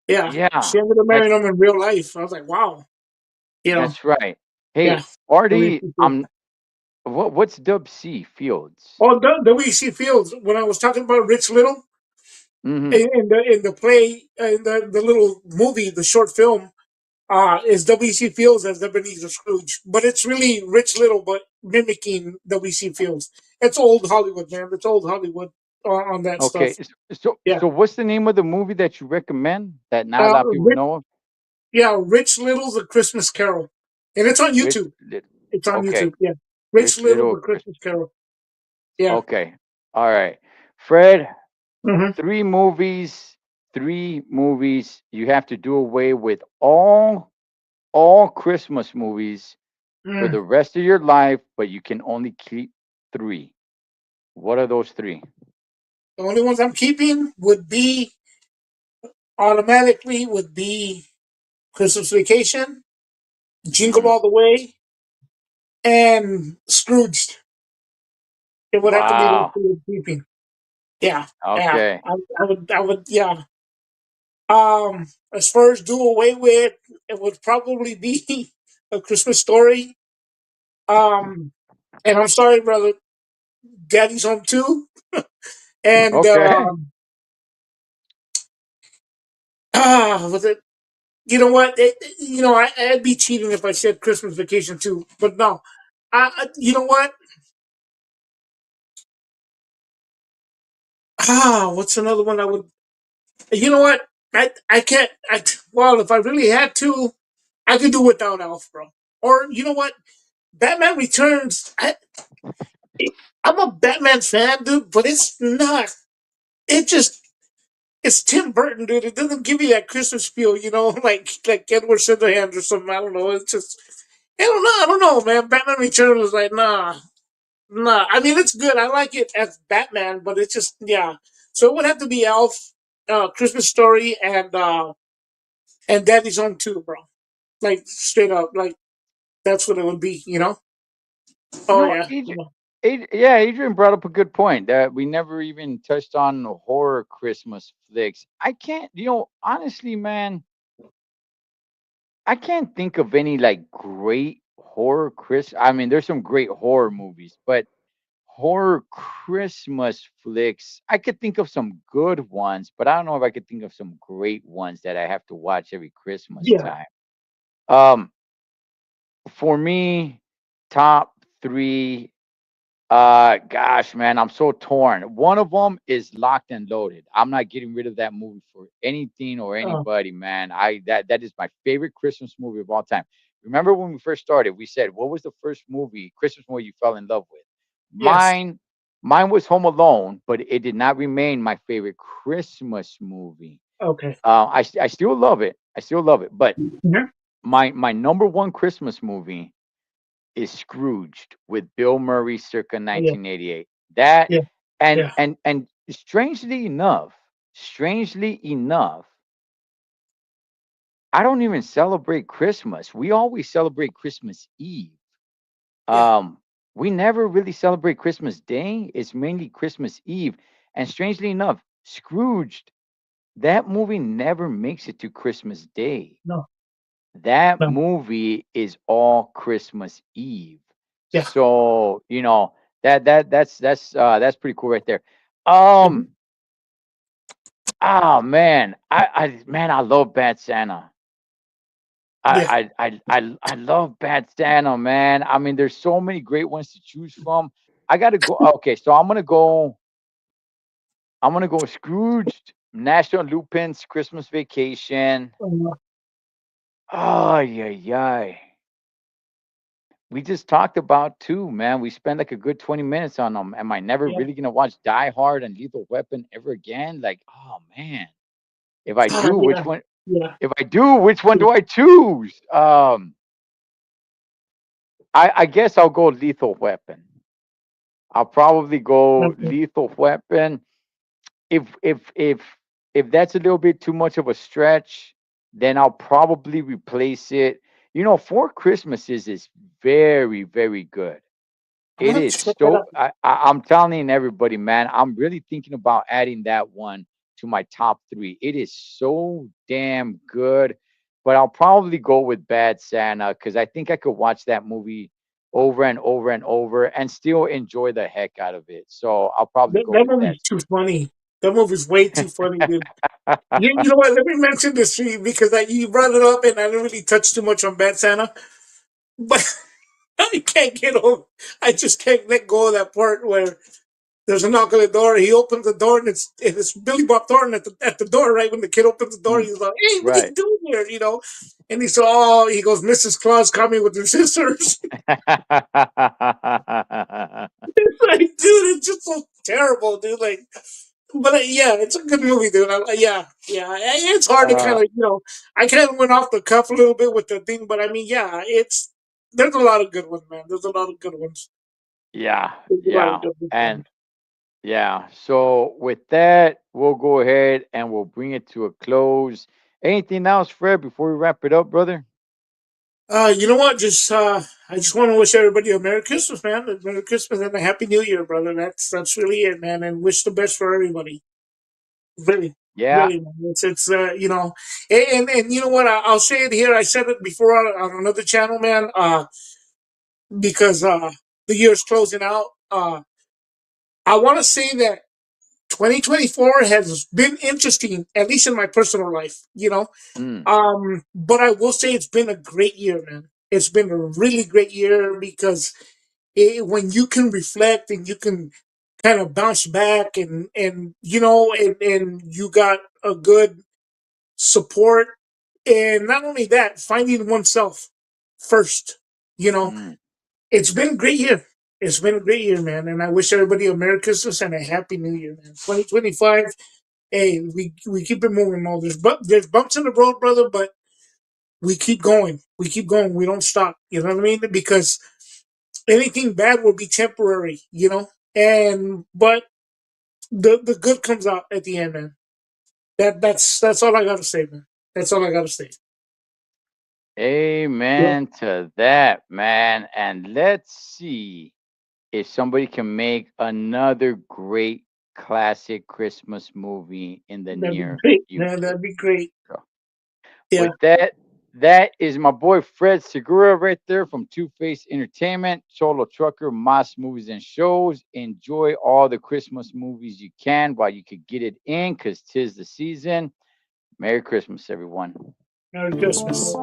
yeah, Yeah, she ended up that's marrying him in real life. I was like, wow, you know, that's right. yeah. Hey, Really Artie, appreciate it. what's Dub C Fields? Oh, the way she feels when I was talking about Rich Little Hmm. in the play in the little movie, the short film, is W.C. Fields as Ebenezer Scrooge, but it's really Rich Little, but mimicking W.C. Fields. It's old Hollywood, man. It's old Hollywood on that stuff. Okay, so Yeah, so what's the name of the movie that you recommend that not a uh, lot of people Rich, know of? yeah, Rich Little's A Christmas Carol, and it's on Rich YouTube. Little. It's on Okay, YouTube. Yeah, Rich Rich Little's Little A Chris. Christmas Carol. Yeah. Okay, all right, Fred. Hmm. Three movies. Three movies. You have to do away with all Christmas movies for Mm. the rest of your life, but you can only keep three. What are those three? The only ones I'm keeping would be automatically would be Christmas Vacation, Jingle Mm. All the Way, and Scrooged. It would have to be those Wow. two I'm keeping. Yeah, yeah. Okay. I would, yeah. As far as do away with, it would probably be A Christmas Story. Um, and I'm sorry, brother, Daddy's Home too. And Okay. was it? You know what? I'd be cheating if I said Christmas Vacation too. But no, you know what? What's another one I would? You know what? I can't. Well, if I really had to, I could do without Elf, bro. Or you know what? Batman Returns. I'm a Batman fan, dude, but it's not. It just it's Tim Burton, dude. It doesn't give you that Christmas feel, like Edward Scissorhands or something. I don't know. It's just I don't know. I don't know, man. Batman Returns was like, nah, nah. I mean, it's good. I like it as Batman, but it's just yeah. So it would have to be Elf, Christmas Story, and Daddy's Home too, bro. Like straight up, like that's what it would be. You Oh know, yeah. Yeah, Adrian brought up a good point that we never even touched on the horror Christmas flicks. I can't, honestly, man, I can't think of any like great horror Chris. I mean, there's some great horror movies, but horror Christmas flicks, I could think of some good ones, but I don't know if I could think of some great ones that I have to watch every Christmas Yeah. time. Um, for me, top three. Gosh, man, I'm so torn. One of them is Locked and Loaded. I'm not getting rid of that movie for anything or Uh, anybody, man. That is my favorite Christmas movie of all time. Remember when we first started, we said, what was the first Christmas movie you fell in love with? yes. Mine was Home Alone, but it did not remain my favorite Christmas movie. Okay. I still love it. I still love it. But Yeah. my number one Christmas movie is Scrooged with Bill Murray circa Oh, yeah. 1988. That Yeah. and Yeah. and and strangely enough, I don't even celebrate Christmas. We always celebrate Christmas Eve. Yeah. Um, we never really celebrate Christmas Day. It's mainly Christmas Eve. And strangely enough, Scrooged, that movie never makes it to Christmas Day. No. That No. movie is all Christmas Eve. Yeah. So, that's pretty cool right there. Mhm. Um, man, I love Bad Santa. Yeah. I love Bad Santa, man. I mean, there's so many great ones to choose from. I gotta go. Okay, so I'm gonna go Scrooged, National Lupin's Christmas Vacation. Uh, Oh yeah, yeah. We just talked about two, man. We spent like a good 20 minutes on them. Am I never yeah. really gonna watch Die Hard and Lethal Weapon ever again? Like, oh man. If I do, which Yeah. one Yeah. if I do, which one Yeah. do I choose? I guess I'll go Lethal Weapon. I'll probably go Okay. Lethal Weapon. If that's a little bit too much of a stretch, then I'll probably replace it. Four Christmases is very, very good. I'm It gonna have is to check that so. out. I'm telling everybody, man. I'm really thinking about adding that one to my top three. It is so damn good. But I'll probably go with Bad Santa because I think I could watch that movie over and over and over and still enjoy the heck out of it. So I'll probably go That with Bad movie's too funny. That movie's way too funny, dude. You know what? Let me mention this to you because you brought it up, and I didn't really touch too much on Bad Santa, but I can't get over. I just can't let go of that part where there's a knock on the door. He opens the door, and it's Billy Bob Thornton at the door. Right when the kid opens the door, Mm, he's like, "Hey, what are you right. doing here?" And he said, "Oh," he goes, "Mrs. Claus caught me with her scissors." It's like, dude, it's just so terrible, dude. Like, but yeah, it's a good movie, dude. Yeah, yeah. It's hard to kind uh, of, I kind of went off the cuff a little bit with the thing, but I mean, yeah, there's a lot of good ones, man. There's a lot of good ones. yeah, There's a lot of yeah. good ones, And man. yeah, so with that, we'll go ahead and we'll bring it to a close. Anything else, Fred, before we wrap it up, brother? You know what? I just want to wish everybody a Merry Christmas, man. A Merry Christmas and a Happy New Year, brother. That's really it, man. And wish the best for everybody. Really, Yeah. really, man. It's and you know what? I'll say it here. I said it before on another channel, man. Because the year's closing out. I want to say that 2024 has been interesting, at least in my personal life. Mm, But I will say it's been a great year, man. It's been a really great year because when you can reflect and you can kind of bounce back and you got a good support, and not only that, finding oneself first. You know, Mm. it's been a great year. It's been a great year, man. And I wish everybody a Merry Christmas and a Happy New Year, man. 2025. Hey, we keep it moving, Mo. There's bumps in the road, brother, but we keep going. We keep going. We don't stop. You know what I mean? Because anything bad will be temporary, you know. And but the good comes out at the end, man. That's all I gotta say, man. That's all I gotta say. Yeah. Amen to that, man. And let's see if somebody can make another great classic Christmas movie in the That'd be near great, man. future. That'd be great. So, Yeah. with that, that is my boy Fred Segura right there from Two Face Entertainment, Solo Trucker, M.A.S Movies and Shows. Enjoy all the Christmas movies you can while you could get it in, because 'tis the season. Merry Christmas, everyone. Merry Christmas.